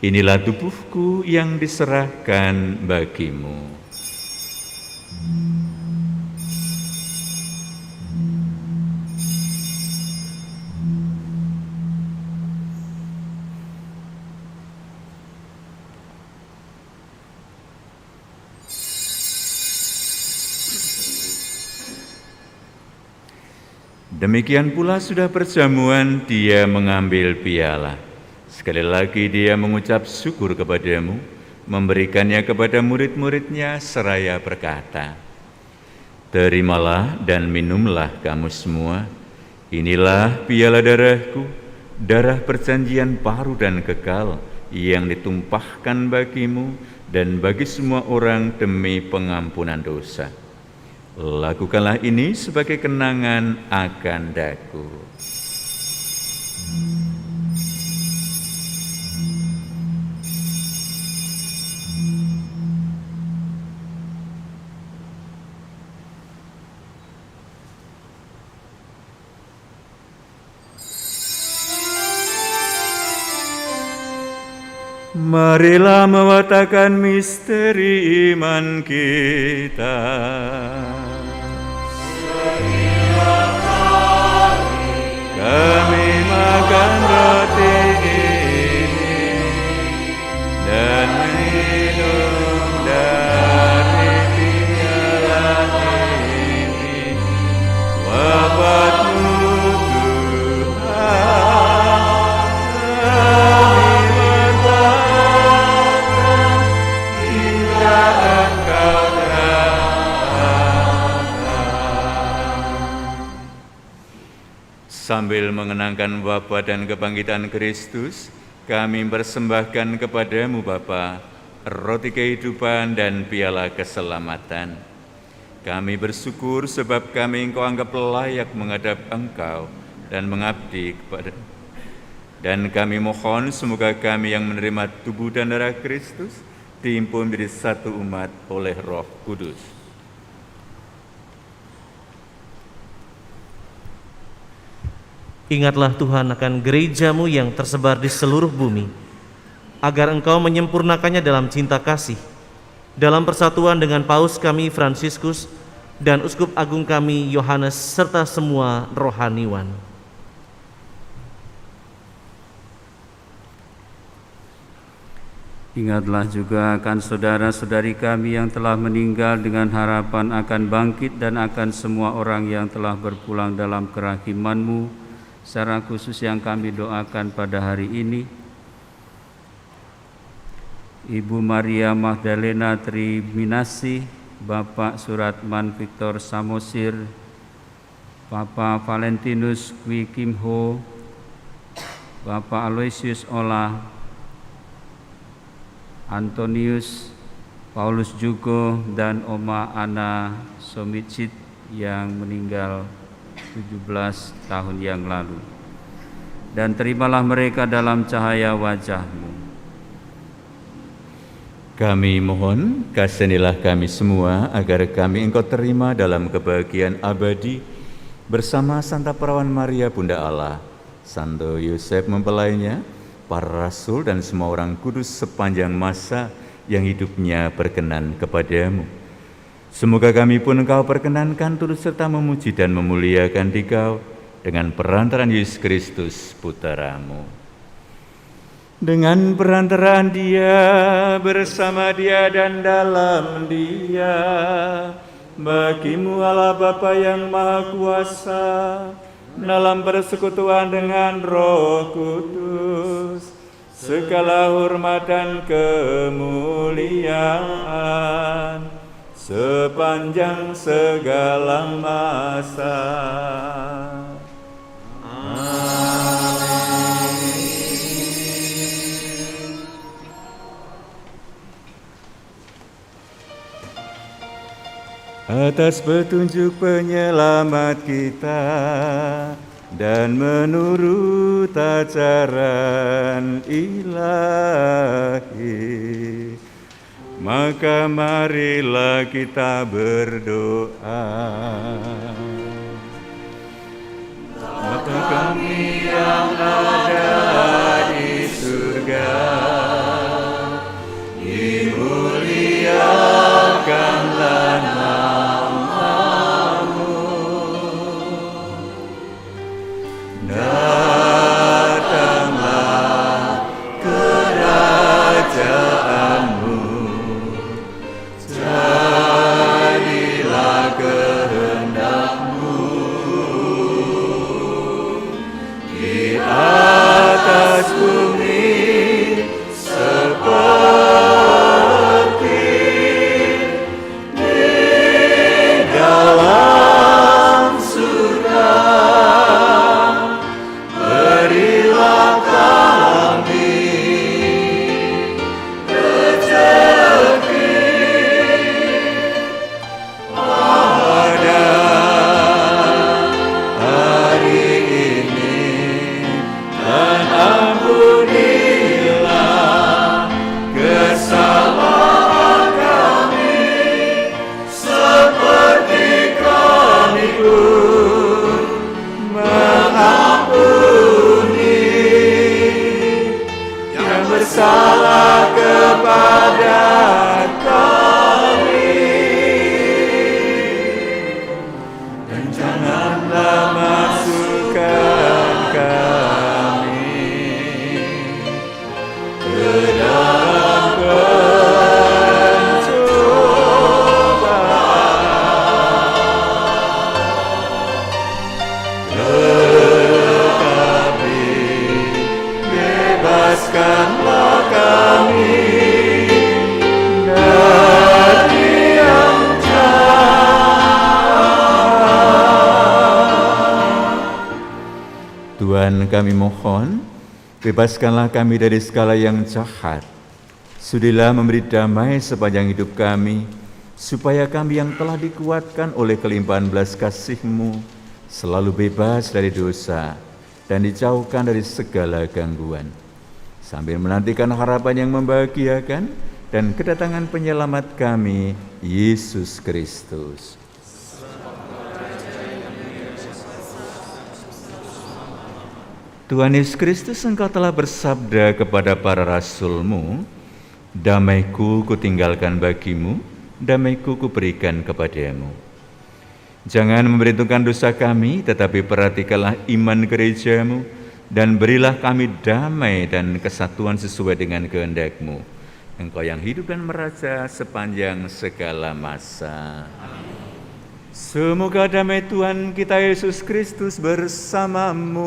inilah tubuhku yang diserahkan bagimu." Demikian pula sudah perjamuan, Dia mengambil piala. Sekali lagi Dia mengucap syukur kepadamu, memberikannya kepada murid-murid-Nya seraya berkata, "Terimalah dan minumlah kamu semua, Inilah piala darahku, darah perjanjian baru dan kekal, yang ditumpahkan bagimu dan bagi semua orang demi pengampunan dosa. Lakukanlah ini sebagai kenangan akan daku. Marilah mewartakan misteri iman kita. Kami makan roti ini dan minum dari piala ini, wafatmu Tuhan, kami berdoa hingga Engkau datang. Sambil mengenangkan wafat dan kebangkitan Kristus, kami persembahkan kepadamu Bapa, roti kehidupan dan piala keselamatan. Kami bersyukur sebab kami Engkau anggap layak menghadap Engkau dan mengabdi kepada. Dan kami mohon semoga kami yang menerima tubuh dan darah Kristus dihimpun menjadi satu umat oleh Roh Kudus. Ingatlah Tuhan akan gerejamu yang tersebar di seluruh bumi, agar Engkau menyempurnakannya dalam cinta kasih, dalam persatuan dengan Paus kami Fransiskus dan Uskup Agung kami Yohanes serta semua rohaniwan. Ingatlah juga akan saudara-saudari kami yang telah meninggal dengan harapan akan bangkit dan akan semua orang yang telah berpulang dalam kerahiman-Mu, secara khusus yang kami doakan pada hari ini, Ibu Maria Magdalena Triminasi, Bapak Suratman Victor Samosir, Bapak Valentinus Kwi Kim Ho, Bapak Aloysius Ola, Antonius Paulus Jugo, dan Oma Ana Somitsit yang meninggal 17 tahun yang lalu. Dan terimalah mereka dalam cahaya wajah-Mu. Kami mohon, kasihanilah kami semua agar kami Engkau terima dalam kebahagiaan abadi bersama Santa Perawan Maria Bunda Allah, Santo Yosef mempelainya, para rasul dan semua orang kudus sepanjang masa yang hidupnya berkenan kepadamu. Semoga kami pun Engkau perkenankan turut serta memuji dan memuliakan Dikau dengan perantaraan Yesus Kristus Putra-Mu. Dengan perantaraan Dia, bersama Dia dan dalam Dia, bagi-Mu Allah Bapa yang Maha Kuasa, dalam persekutuan dengan Roh Kudus, segala hormat dan kemuliaan sepanjang segala masa. Atas petunjuk penyelamat kita dan menurut ajaran ilahi, maka marilah kita berdoa. Bapa kami yang ada di surga, dimuliakanlah nama-Mu, datanglah kerajaan-Mu, jadilah kehendak-Mu di atas bumi seperti di dalam surga. bersalah kepada kami, dan janganlah masukkan kami ke dalam tetapi bebaskanlah kami dari yang jahat. Tuhan, kami mohon, bebaskanlah kami dari segala yang jahat. Sudilah memberi damai sepanjang hidup kami, supaya kami yang telah dikuatkan oleh kelimpahan belas kasih-Mu selalu bebas dari dosa dan dijauhkan dari segala gangguan, sambil menantikan harapan yang membahagiakan dan kedatangan penyelamat kami, Yesus Kristus. Tuhan Yesus Kristus, Engkau telah bersabda kepada para rasul-Mu, damai-Ku kutinggalkan bagimu, damai-Ku kuberikan kepadamu. Jangan memperhitungkan dosa kami, tetapi perhatikanlah iman gereja-Mu, dan berilah kami damai dan kesatuan sesuai dengan kehendak-Mu. Engkau yang hidup dan meraja sepanjang segala masa. Semoga damai Tuhan kita Yesus Kristus bersamamu.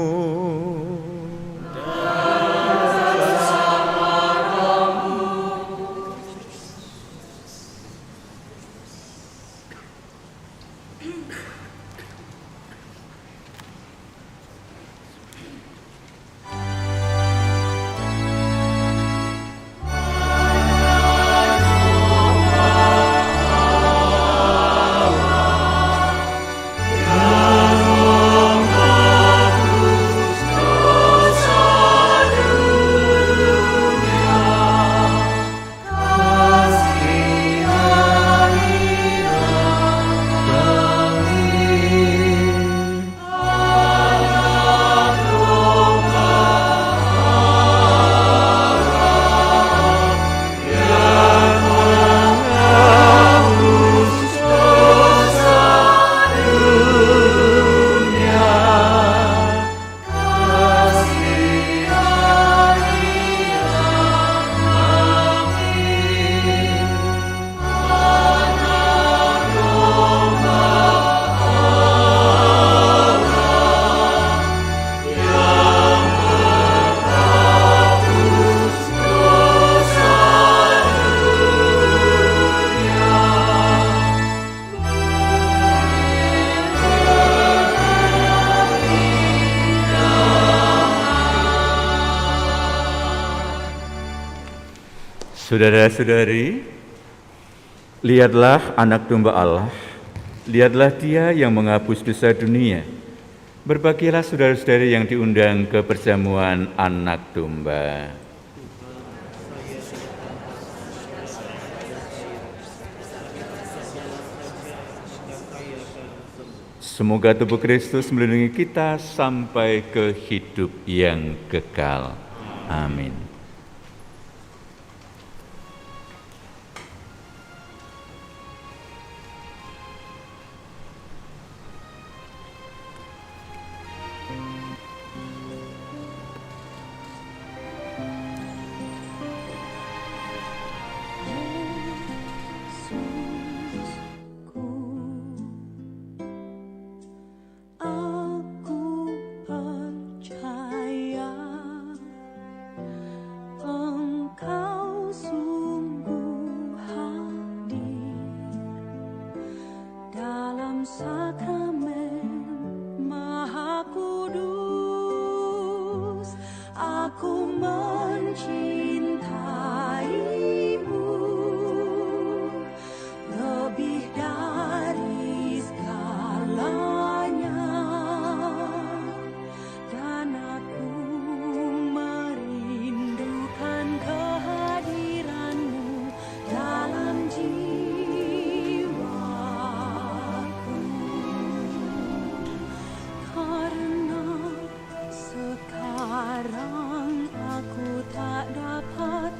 Saudara-saudari, lihatlah anak domba Allah, lihatlah Dia yang menghapus dosa dunia. Berbahagialah saudara-saudari yang diundang ke perjamuan anak domba. Semoga tubuh Kristus melindungi kita sampai ke hidup yang kekal. Amin. Sekarang aku tak dapat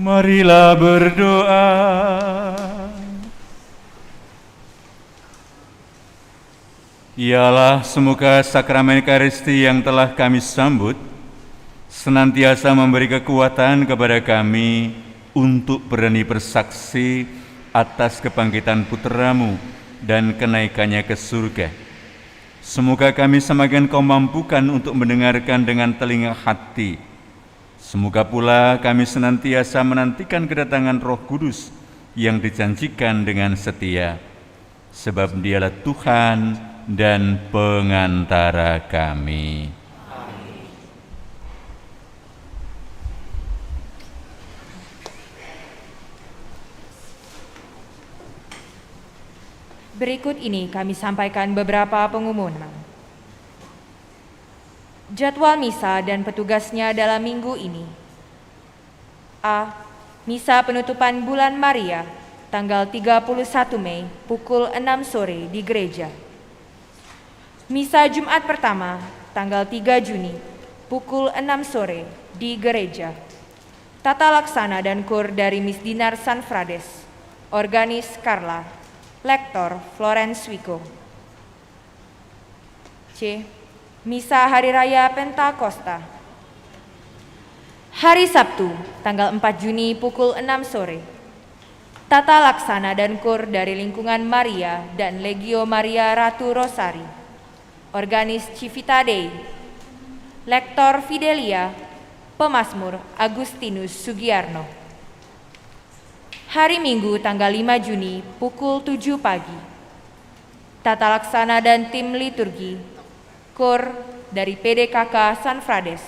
Marilah berdoa. Ya Allah, semoga sakramen Ekaristi yang telah kami sambut senantiasa memberi kekuatan kepada kami untuk berani bersaksi atas kebangkitan putra-Mu dan kenaikannya ke surga. Semoga kami semakin Kau mampukan untuk mendengarkan dengan telinga hati. Semoga pula kami senantiasa menantikan kedatangan Roh Kudus yang dijanjikan dengan setia, sebab Dialah Tuhan dan pengantara kami. Berikut ini kami sampaikan beberapa pengumuman. Jadwal misa dan petugasnya dalam minggu ini. A. Misa penutupan bulan Maria, tanggal 31 Mei, pukul 6 sore di gereja. Misa Jumat pertama, tanggal 3 Juni, pukul 6 sore di gereja. Tata laksana dan kur dari Miss Dinar Sanfrades, organis Carla, lektor Florence Wiko. C. Misa Hari Raya Pentakosta. Hari Sabtu, tanggal 4 Juni pukul 6 sore. Tata laksana dan kur dari lingkungan Maria dan Legio Maria Ratu Rosari, organis Civita Dei, lektor Fidelia, pemazmur Agustinus Sugiyarno. Hari Minggu tanggal 5 Juni pukul 7 pagi. Tata laksana dan tim liturgi, kur dari PDKK Sanfrades,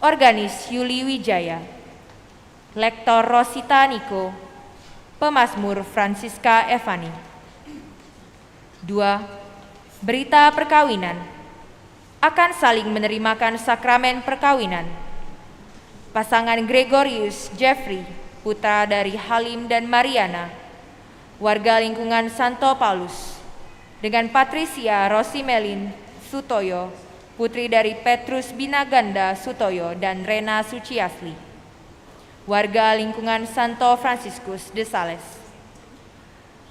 organis Yuli Wijaya, lektor Rosita Niko, pemazmur Francisca Evani. 2. Berita perkawinan. Akan saling menerimakan sakramen perkawinan pasangan Gregorius Jeffrey, putra dari Halim dan Mariana, warga lingkungan Santo Paulus, dengan Patricia Rosimelin Sutoyo, putri dari Petrus Binaganda Sutoyo dan Rena Suciasli, warga lingkungan Santo Franciscus de Sales.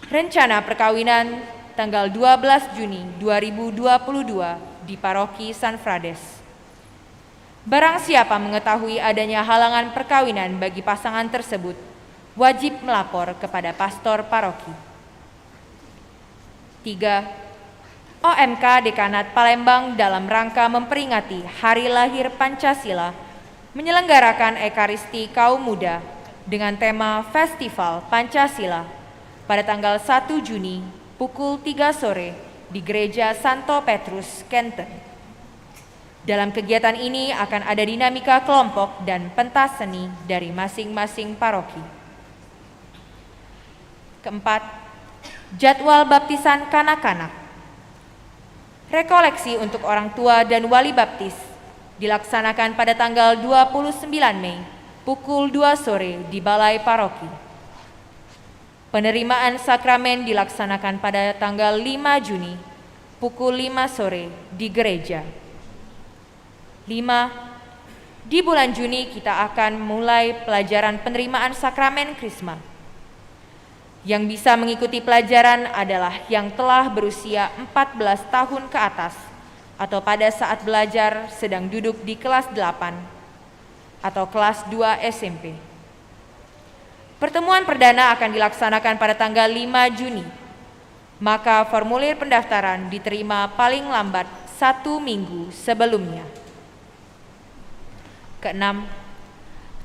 Rencana perkawinan tanggal 12 Juni 2022 di Paroki Sanfrades. Barang siapa mengetahui adanya halangan perkawinan bagi pasangan tersebut, wajib melapor kepada pastor paroki. 3. OMK Dekanat Palembang dalam rangka memperingati Hari Lahir Pancasila menyelenggarakan Ekaristi Kaum Muda dengan tema Festival Pancasila pada tanggal 1 Juni pukul 3 sore di Gereja Santo Petrus, Kenten. Dalam kegiatan ini akan ada dinamika kelompok dan pentas seni dari masing-masing paroki. Keempat, jadwal baptisan kanak-kanak. Rekoleksi untuk orang tua dan wali baptis dilaksanakan pada tanggal 29 Mei pukul 2 sore di Balai Paroki. Penerimaan sakramen dilaksanakan pada tanggal 5 Juni pukul 5 sore di gereja. 5. Di bulan Juni kita akan mulai pelajaran penerimaan sakramen Krisma. Yang bisa mengikuti pelajaran adalah yang telah berusia 14 tahun ke atas atau pada saat belajar sedang duduk di kelas 8 atau kelas 2 SMP. Pertemuan perdana akan dilaksanakan pada tanggal 5 Juni. Maka formulir pendaftaran diterima paling lambat 1 minggu sebelumnya. Keenam,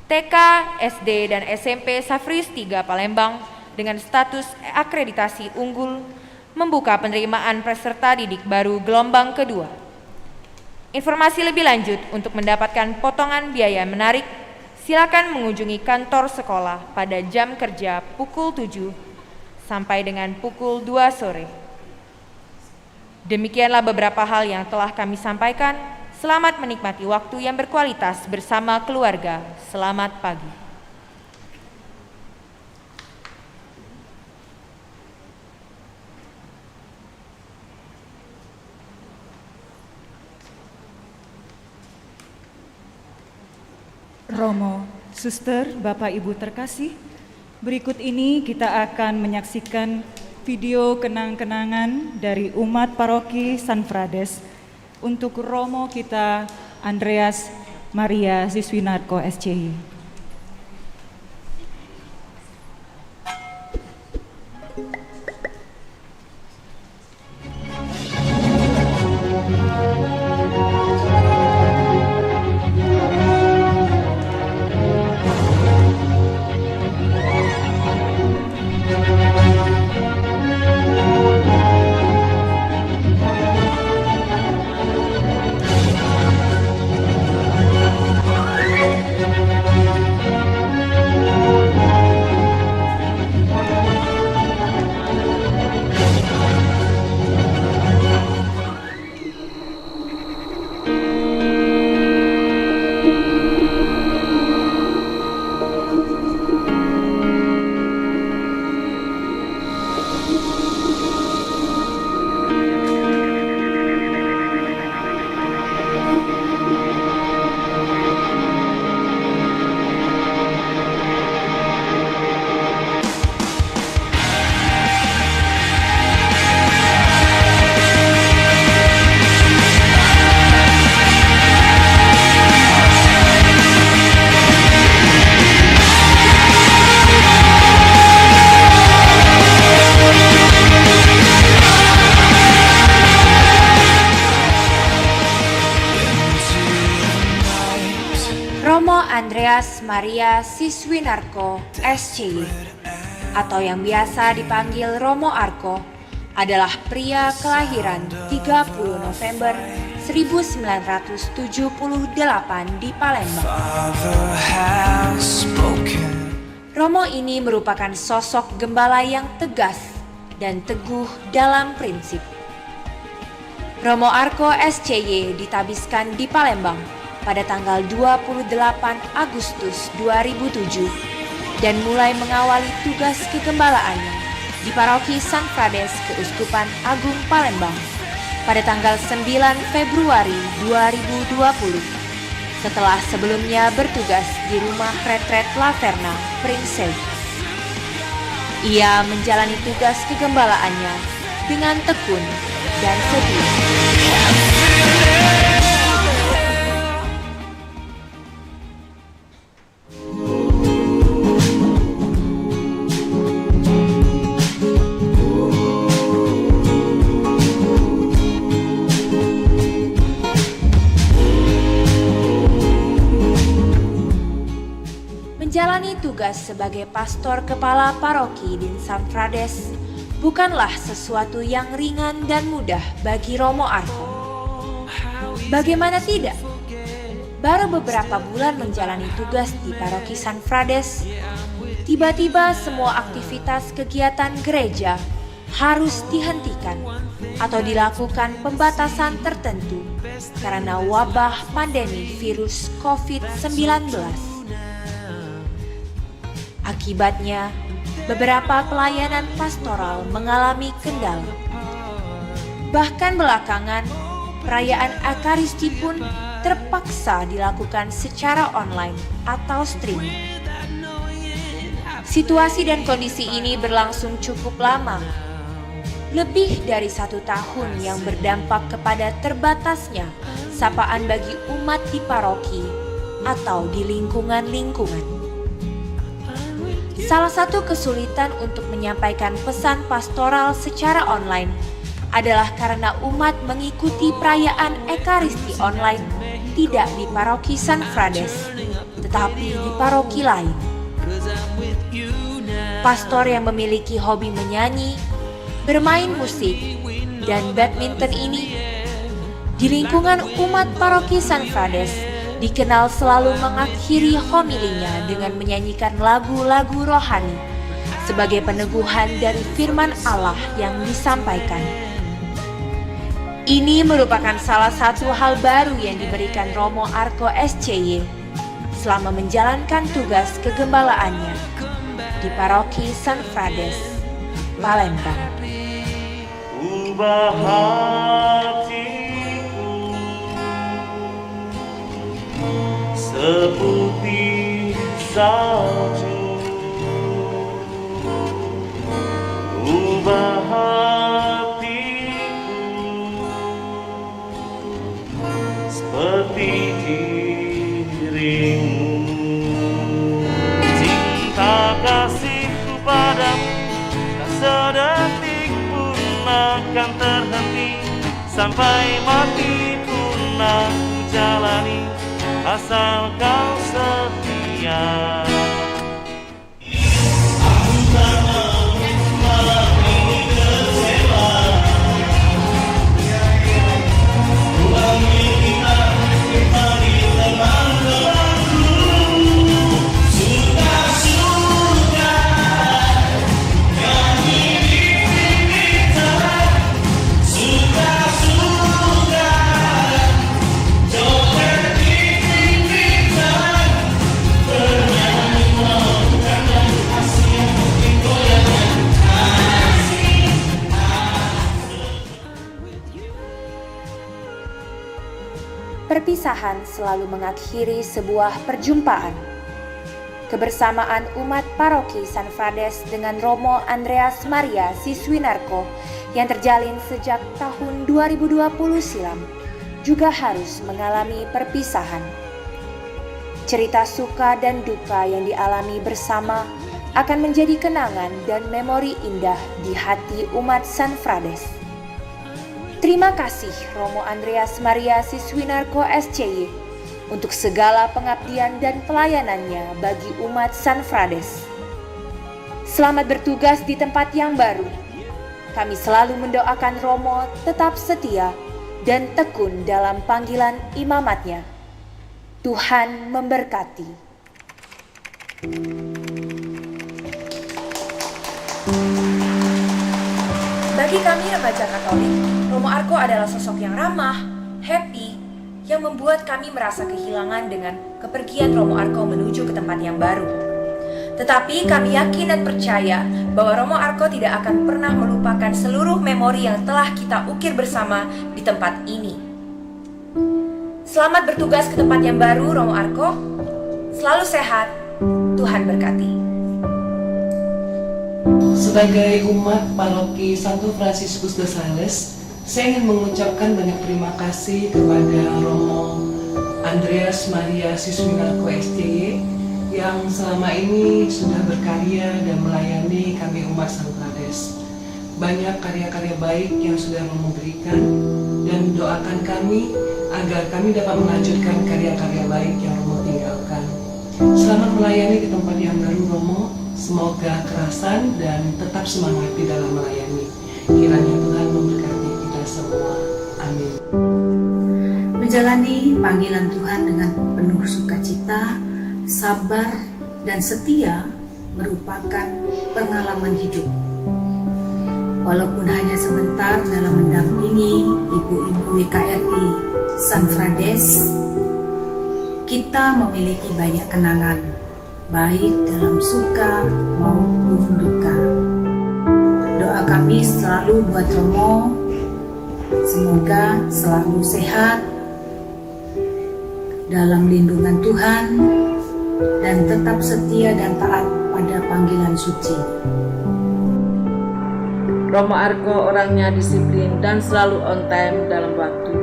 TK, SD, dan SMP Safrius III Palembang dengan status akreditasi unggul membuka penerimaan peserta didik baru gelombang kedua. Informasi lebih lanjut untuk mendapatkan potongan biaya menarik, silakan mengunjungi kantor sekolah pada jam kerja pukul 7 sampai dengan pukul 2 sore. Demikianlah beberapa hal yang telah kami sampaikan. Selamat menikmati waktu yang berkualitas bersama keluarga. Selamat pagi. Romo Suster, Bapak Ibu terkasih, berikut ini kita akan menyaksikan video kenang-kenangan dari umat paroki San Frades untuk Romo kita Andreas Maria Siswinarko SCY. Romo Andreas Maria Siswinarko SCY atau yang biasa dipanggil Romo Arko adalah pria kelahiran 30 November 1978 di Palembang. Romo ini merupakan sosok gembala yang tegas dan teguh dalam prinsip. Romo Arko SCY ditabiskan di Palembang pada tanggal 28 Agustus 2007 dan mulai mengawali tugas kegembalaannya di Paroki San Frades Keuskupan Agung Palembang pada tanggal 9 Februari 2020 setelah sebelumnya bertugas di rumah retret La Verna, Princes. Ia menjalani tugas kegembalaannya dengan tekun dan setia. Menjalani tugas sebagai pastor kepala paroki di San Frades bukanlah sesuatu yang ringan dan mudah bagi Romo Arko. Bagaimana tidak? Baru beberapa bulan menjalani tugas di paroki San Frades, tiba-tiba semua aktivitas kegiatan gereja harus dihentikan atau dilakukan pembatasan tertentu karena wabah pandemi virus COVID-19. Akibatnya, beberapa pelayanan pastoral mengalami kendala. Bahkan belakangan, perayaan Ekaristi pun terpaksa dilakukan secara online atau streaming. Situasi dan kondisi ini berlangsung cukup lama, lebih dari 1 tahun yang berdampak kepada terbatasnya sapaan bagi umat di paroki atau di lingkungan-lingkungan. Salah satu kesulitan untuk menyampaikan pesan pastoral secara online adalah karena umat mengikuti perayaan Ekaristi online tidak di paroki San Frades, tetapi di paroki lain. Pastor yang memiliki hobi menyanyi, bermain musik, dan badminton ini di lingkungan umat paroki San Frades dikenal selalu mengakhiri homilinya dengan menyanyikan lagu-lagu rohani sebagai peneguhan dari firman Allah yang disampaikan. Ini merupakan salah satu hal baru yang diberikan Romo Arko SCY selama menjalankan tugas kegembalaannya di paroki San Frades, Palembang. Ubah hatiku seputih salju. Ubah hatiku seperti dirimu. Cinta kasihku padamu tak sedetik pun akan terhenti. Sampai mati pun aku jalani, asal kau setia. Perpisahan selalu mengakhiri sebuah perjumpaan. Kebersamaan umat paroki Sanfrades dengan Romo Andreas Maria Siswinarko yang terjalin sejak tahun 2020 silam juga harus mengalami perpisahan. Cerita suka dan duka yang dialami bersama akan menjadi kenangan dan memori indah di hati umat Sanfrades. Terima kasih Romo Andreas Maria Siswinarko SCY untuk segala pengabdian dan pelayanannya bagi umat Sanfrades. Selamat bertugas di tempat yang baru. Kami selalu mendoakan Romo tetap setia dan tekun dalam panggilan imamatnya. Tuhan memberkati. Bagi kami remaja Katolik, Romo Arko adalah sosok yang ramah, happy, yang membuat kami merasa kehilangan dengan kepergian Romo Arko menuju ke tempat yang baru. Tetapi kami yakin dan percaya bahwa Romo Arko tidak akan pernah melupakan seluruh memori yang telah kita ukir bersama di tempat ini. Selamat bertugas ke tempat yang baru, Romo Arko. Selalu sehat, Tuhan berkati. Sebagai umat paroki Santo Fransiskus de Sales, saya ingin mengucapkan banyak terima kasih kepada Romo Andreas Maria Siswinarko SCY yang selama ini sudah berkarya dan melayani kami umat Sanfrades. Banyak karya-karya baik yang sudah Romo berikan, dan doakan kami agar kami dapat melanjutkan karya-karya baik yang Romo tinggalkan. Selamat melayani di tempat yang baru, Romo. Semoga kerasan dan tetap semangat di dalam melayani. Kiranya Tuhan memberkati kita semua. Amin. Menjalani panggilan Tuhan dengan penuh sukacita, sabar, dan setia merupakan pengalaman hidup. Walaupun hanya sebentar dalam mendampingi ibu-ibu WKRI Sanfrades, kita memiliki banyak kenangan, baik dalam suka maupun duka. Doa kami selalu buat Romo, semoga selalu sehat, dalam lindungan Tuhan, dan tetap setia dan taat pada panggilan suci. Romo Arko orangnya disiplin dan selalu on time dalam waktu,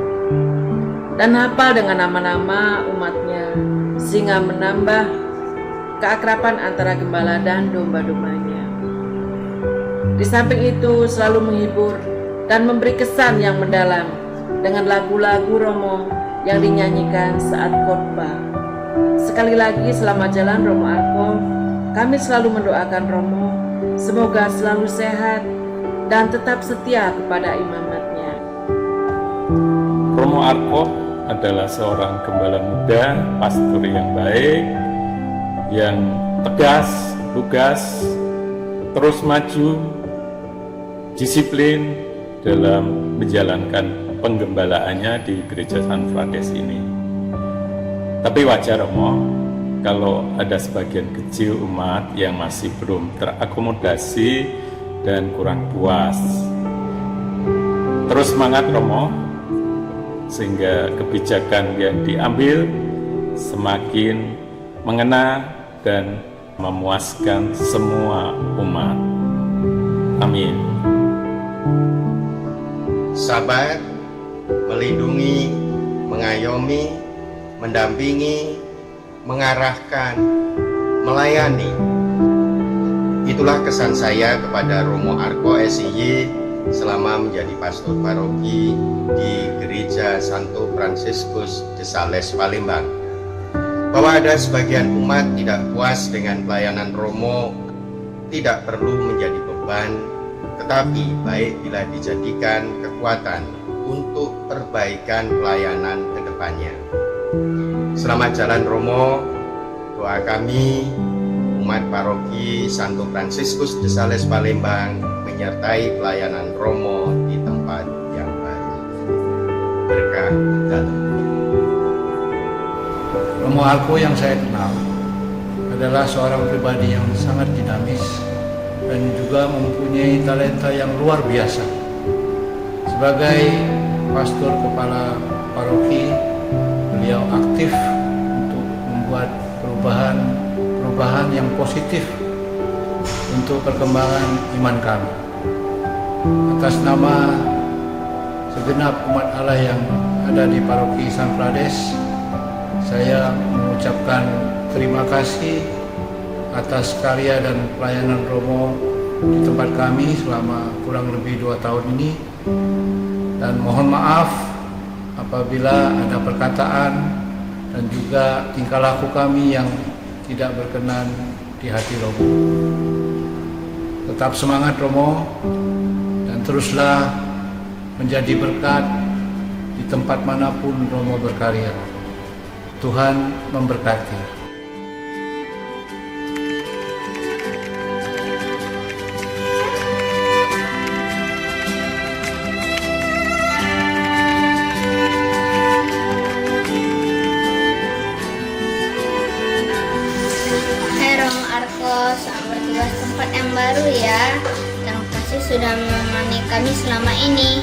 dan hafal dengan nama-nama umatnya, sehingga menambah keakraban antara gembala dan domba-dombanya. Di samping itu selalu menghibur dan memberi kesan yang mendalam dengan lagu-lagu Romo yang dinyanyikan saat khotbah. Sekali lagi selamat jalan Romo Arko. Kami selalu mendoakan Romo semoga selalu sehat dan tetap setia kepada imamatnya. Romo Arko adalah seorang gembala muda, pastor yang baik, yang tegas, lugas, terus maju, disiplin dalam menjalankan penggembalaannya di Gereja Sanfrades ini. Tapi wajar, Romo, kalau ada sebagian kecil umat yang masih belum terakomodasi dan kurang puas. Terus semangat, Romo, sehingga kebijakan yang diambil semakin mengena dan memuaskan semua umat. Amin. Sabar, melindungi, mengayomi, mendampingi, mengarahkan, melayani. Itulah kesan saya kepada Romo Arko SIY selama menjadi pastor paroki di Gereja Santo Fransiskus de Sales, Palembang. Bahwa ada sebagian umat tidak puas dengan pelayanan Romo tidak perlu menjadi beban, tetapi baik bila dijadikan kekuatan untuk perbaikan pelayanan ke depannya. Selamat jalan Romo, doa kami umat paroki Santo Fransiskus de Sales Palembang menyertai pelayanan Romo di tempat yang baru. Berkah dalam. Romo Arko yang saya kenal adalah seorang pribadi yang sangat dinamis dan juga mempunyai talenta yang luar biasa. Sebagai pastor kepala paroki, beliau aktif untuk membuat perubahan yang positif untuk perkembangan iman kami. Atas nama segenap umat Allah yang ada di paroki San Frades, saya mengucapkan terima kasih atas karya dan pelayanan Romo di tempat kami selama kurang lebih 2 tahun ini, dan mohon maaf apabila ada perkataan dan juga tingkah laku kami yang tidak berkenan di hati Romo. Tetap semangat Romo, dan teruslah menjadi berkat di tempat manapun Romo berkarya. Tuhan memberkati. Romo Arko, selamat bertugas tempat yang baru ya. Terima kasih sudah menemani kami selama ini.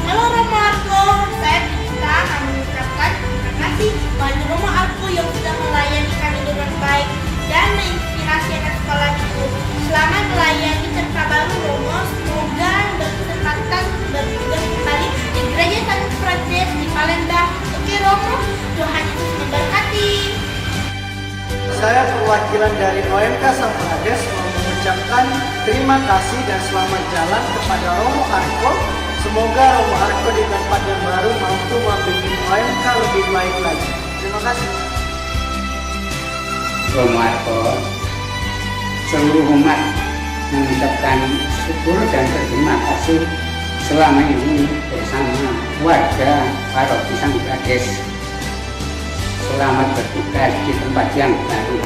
Halo Romo Arko, saya Tika mengucapkan terima kasih kepada Romo Arko yang sudah melayani kami dengan baik dan menginspirasi anak sekolah itu. Selamat melayani serta baru Romo, semoga berkesempatan bertugas kembali di Gereja Santo Frades di Palembang. Oke Romo, Tuhan Yesus memberkati. Saya perwakilan dari OMK San Frades mengucapkan terima kasih dan selamat jalan kepada Romo Arko. Semoga Romo Arko di tempat yang baru mampu membimbing OMK lebih baik lagi. Terima kasih. Romo Arko, seluruh umat mengucapkan syukur dan terima kasih selama ini bersama warga paroki San Frades. Selamat bertugas di tempat yang baru.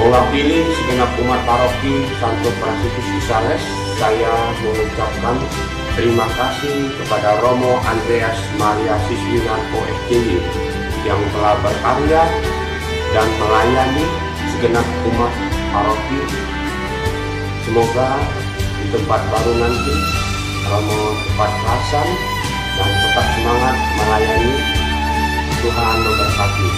Mewakili segenap umat paroki Santo Fransiskus de Sales, saya mengucapkan terima kasih kepada Romo Andreas Maria Siswinarko SCY yang telah berkarya dan melayani segenap umat paroki. Semoga di tempat baru nanti Romo cepat perasan dan tetap semangat melayani. Tuhan memberkati.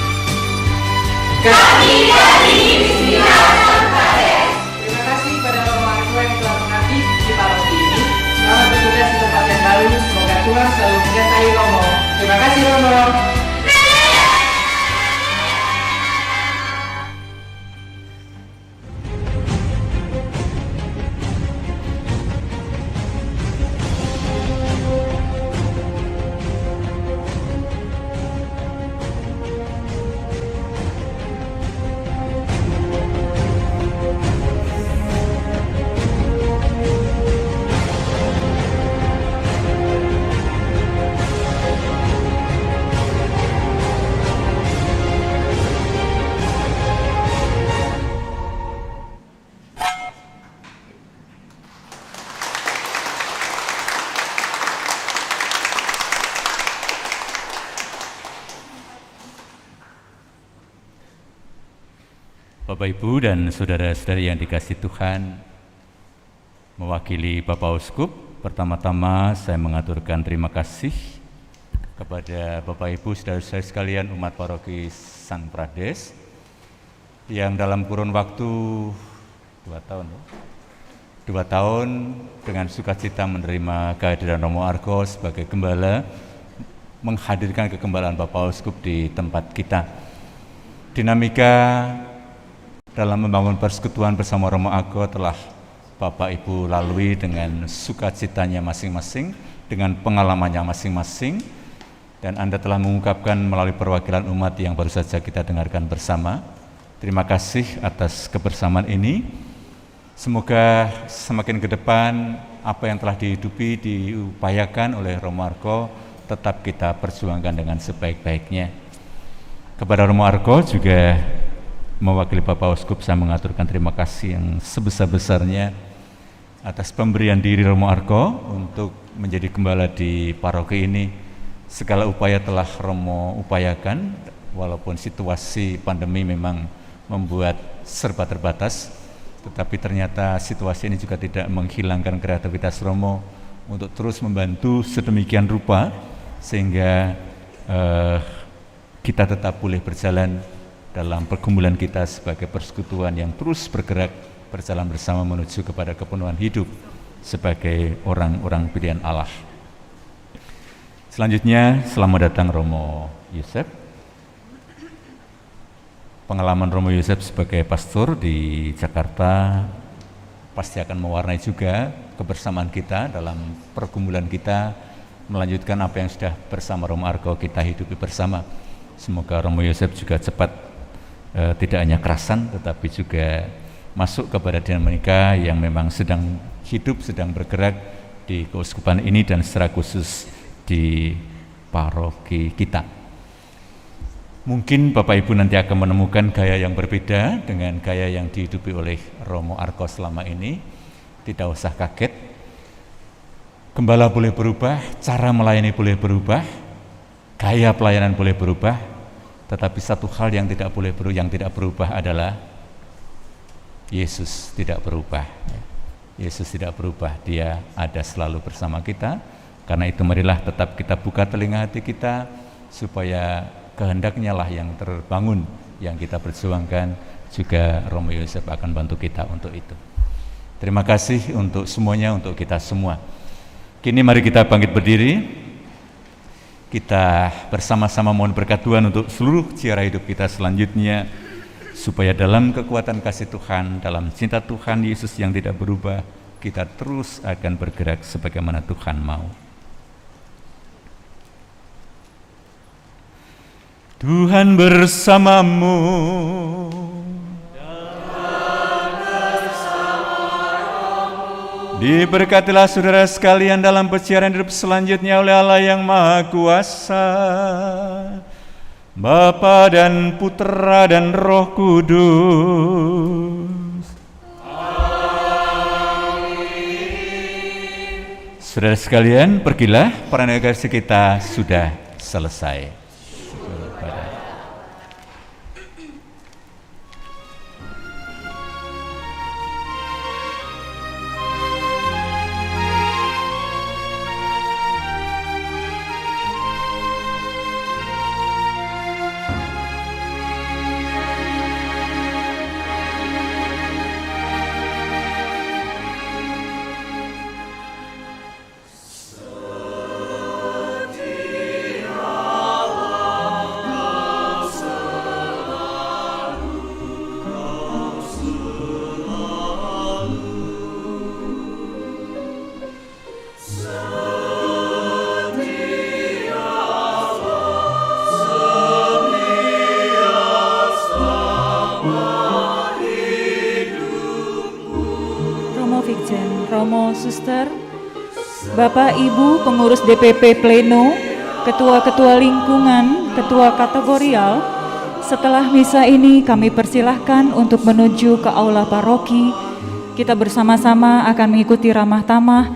Kami dari Gereja San Frades. Terima kasih kepada Romo Arko yang telah mengabdi di paroki ini. Selamat bertugas di tempat yang baru. Semoga Tuhan selalu menyertai Romo. Terima kasih Romo. Bapak Ibu dan saudara-saudari yang dikasihi Tuhan, mewakili Bapak Uskup, pertama-tama saya mengaturkan terima kasih kepada Bapak Ibu saudara-saudari sekalian umat paroki San Frades yang dalam kurun waktu 2 tahun dengan sukacita menerima kehadiran Romo Arko sebagai gembala, menghadirkan kegembalaan Bapak Uskup di tempat kita. Dinamika dalam membangun persekutuan bersama Romo Arko telah Bapak Ibu lalui dengan sukacitanya masing-masing, dengan pengalamannya masing-masing, dan Anda telah mengungkapkan melalui perwakilan umat yang baru saja kita dengarkan bersama. Terima kasih atas kebersamaan ini. Semoga semakin ke depan apa yang telah dihidupi, diupayakan oleh Romo Arko tetap kita perjuangkan dengan sebaik-baiknya. Kepada Romo Arko juga mewakili Bapak Uskup saya mengaturkan terima kasih yang sebesar-besarnya atas pemberian diri Romo Arko untuk menjadi gembala di paroki ini. Segala upaya telah Romo upayakan, walaupun situasi pandemi memang membuat serba terbatas, tetapi ternyata situasi ini juga tidak menghilangkan kreativitas Romo untuk terus membantu sedemikian rupa sehingga kita tetap boleh berjalan dalam pergumulan kita sebagai persekutuan yang terus bergerak, berjalan bersama menuju kepada kepenuhan hidup sebagai orang-orang pilihan Allah. Selanjutnya, selamat datang Romo Yosef. Pengalaman Romo Yosef sebagai pastor di Jakarta pasti akan mewarnai juga kebersamaan kita dalam pergumulan kita melanjutkan apa yang sudah bersama Romo Arko kita hidupi bersama. Semoga Romo Yosef juga cepat tidak hanya kerasan tetapi juga masuk kepada dinamika yang memang sedang hidup, sedang bergerak di keuskupan ini dan secara khusus di paroki kita. Mungkin Bapak Ibu nanti akan menemukan gaya yang berbeda dengan gaya yang dihidupi oleh Romo Arko selama ini. Tidak usah kaget. Gembala boleh berubah, cara melayani boleh berubah, gaya pelayanan boleh berubah, tetapi satu hal yang tidak berubah adalah Yesus tidak berubah. Yesus tidak berubah, Dia ada selalu bersama kita. Karena itu marilah tetap kita buka telinga hati kita supaya kehendaknya lah yang terbangun, yang kita perjuangkan. Juga Romo Yosef akan bantu kita untuk itu. Terima kasih untuk semuanya, untuk kita semua. Kini mari kita bangkit berdiri. Kita bersama-sama mohon berkat Tuhan untuk seluruh cara hidup kita selanjutnya, supaya dalam kekuatan kasih Tuhan, dalam cinta Tuhan Yesus yang tidak berubah, kita terus akan bergerak sebagaimana Tuhan mau. Tuhan bersamamu, diberkatilah saudara sekalian dalam pencarian hidup selanjutnya oleh Allah yang Maha Kuasa, Bapa dan Putra dan Roh Kudus. Amin. Saudara sekalian, pergilah, peranan kasih kita sudah selesai. Romo Suster, Bapak Ibu pengurus DPP Pleno, ketua-ketua lingkungan, ketua kategorial, setelah misa ini kami persilahkan untuk menuju ke aula paroki. Kita bersama-sama akan mengikuti ramah tamah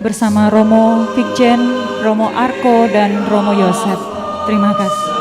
bersama Romo Vikjen, Romo Arko, dan Romo Yosef. Terima kasih.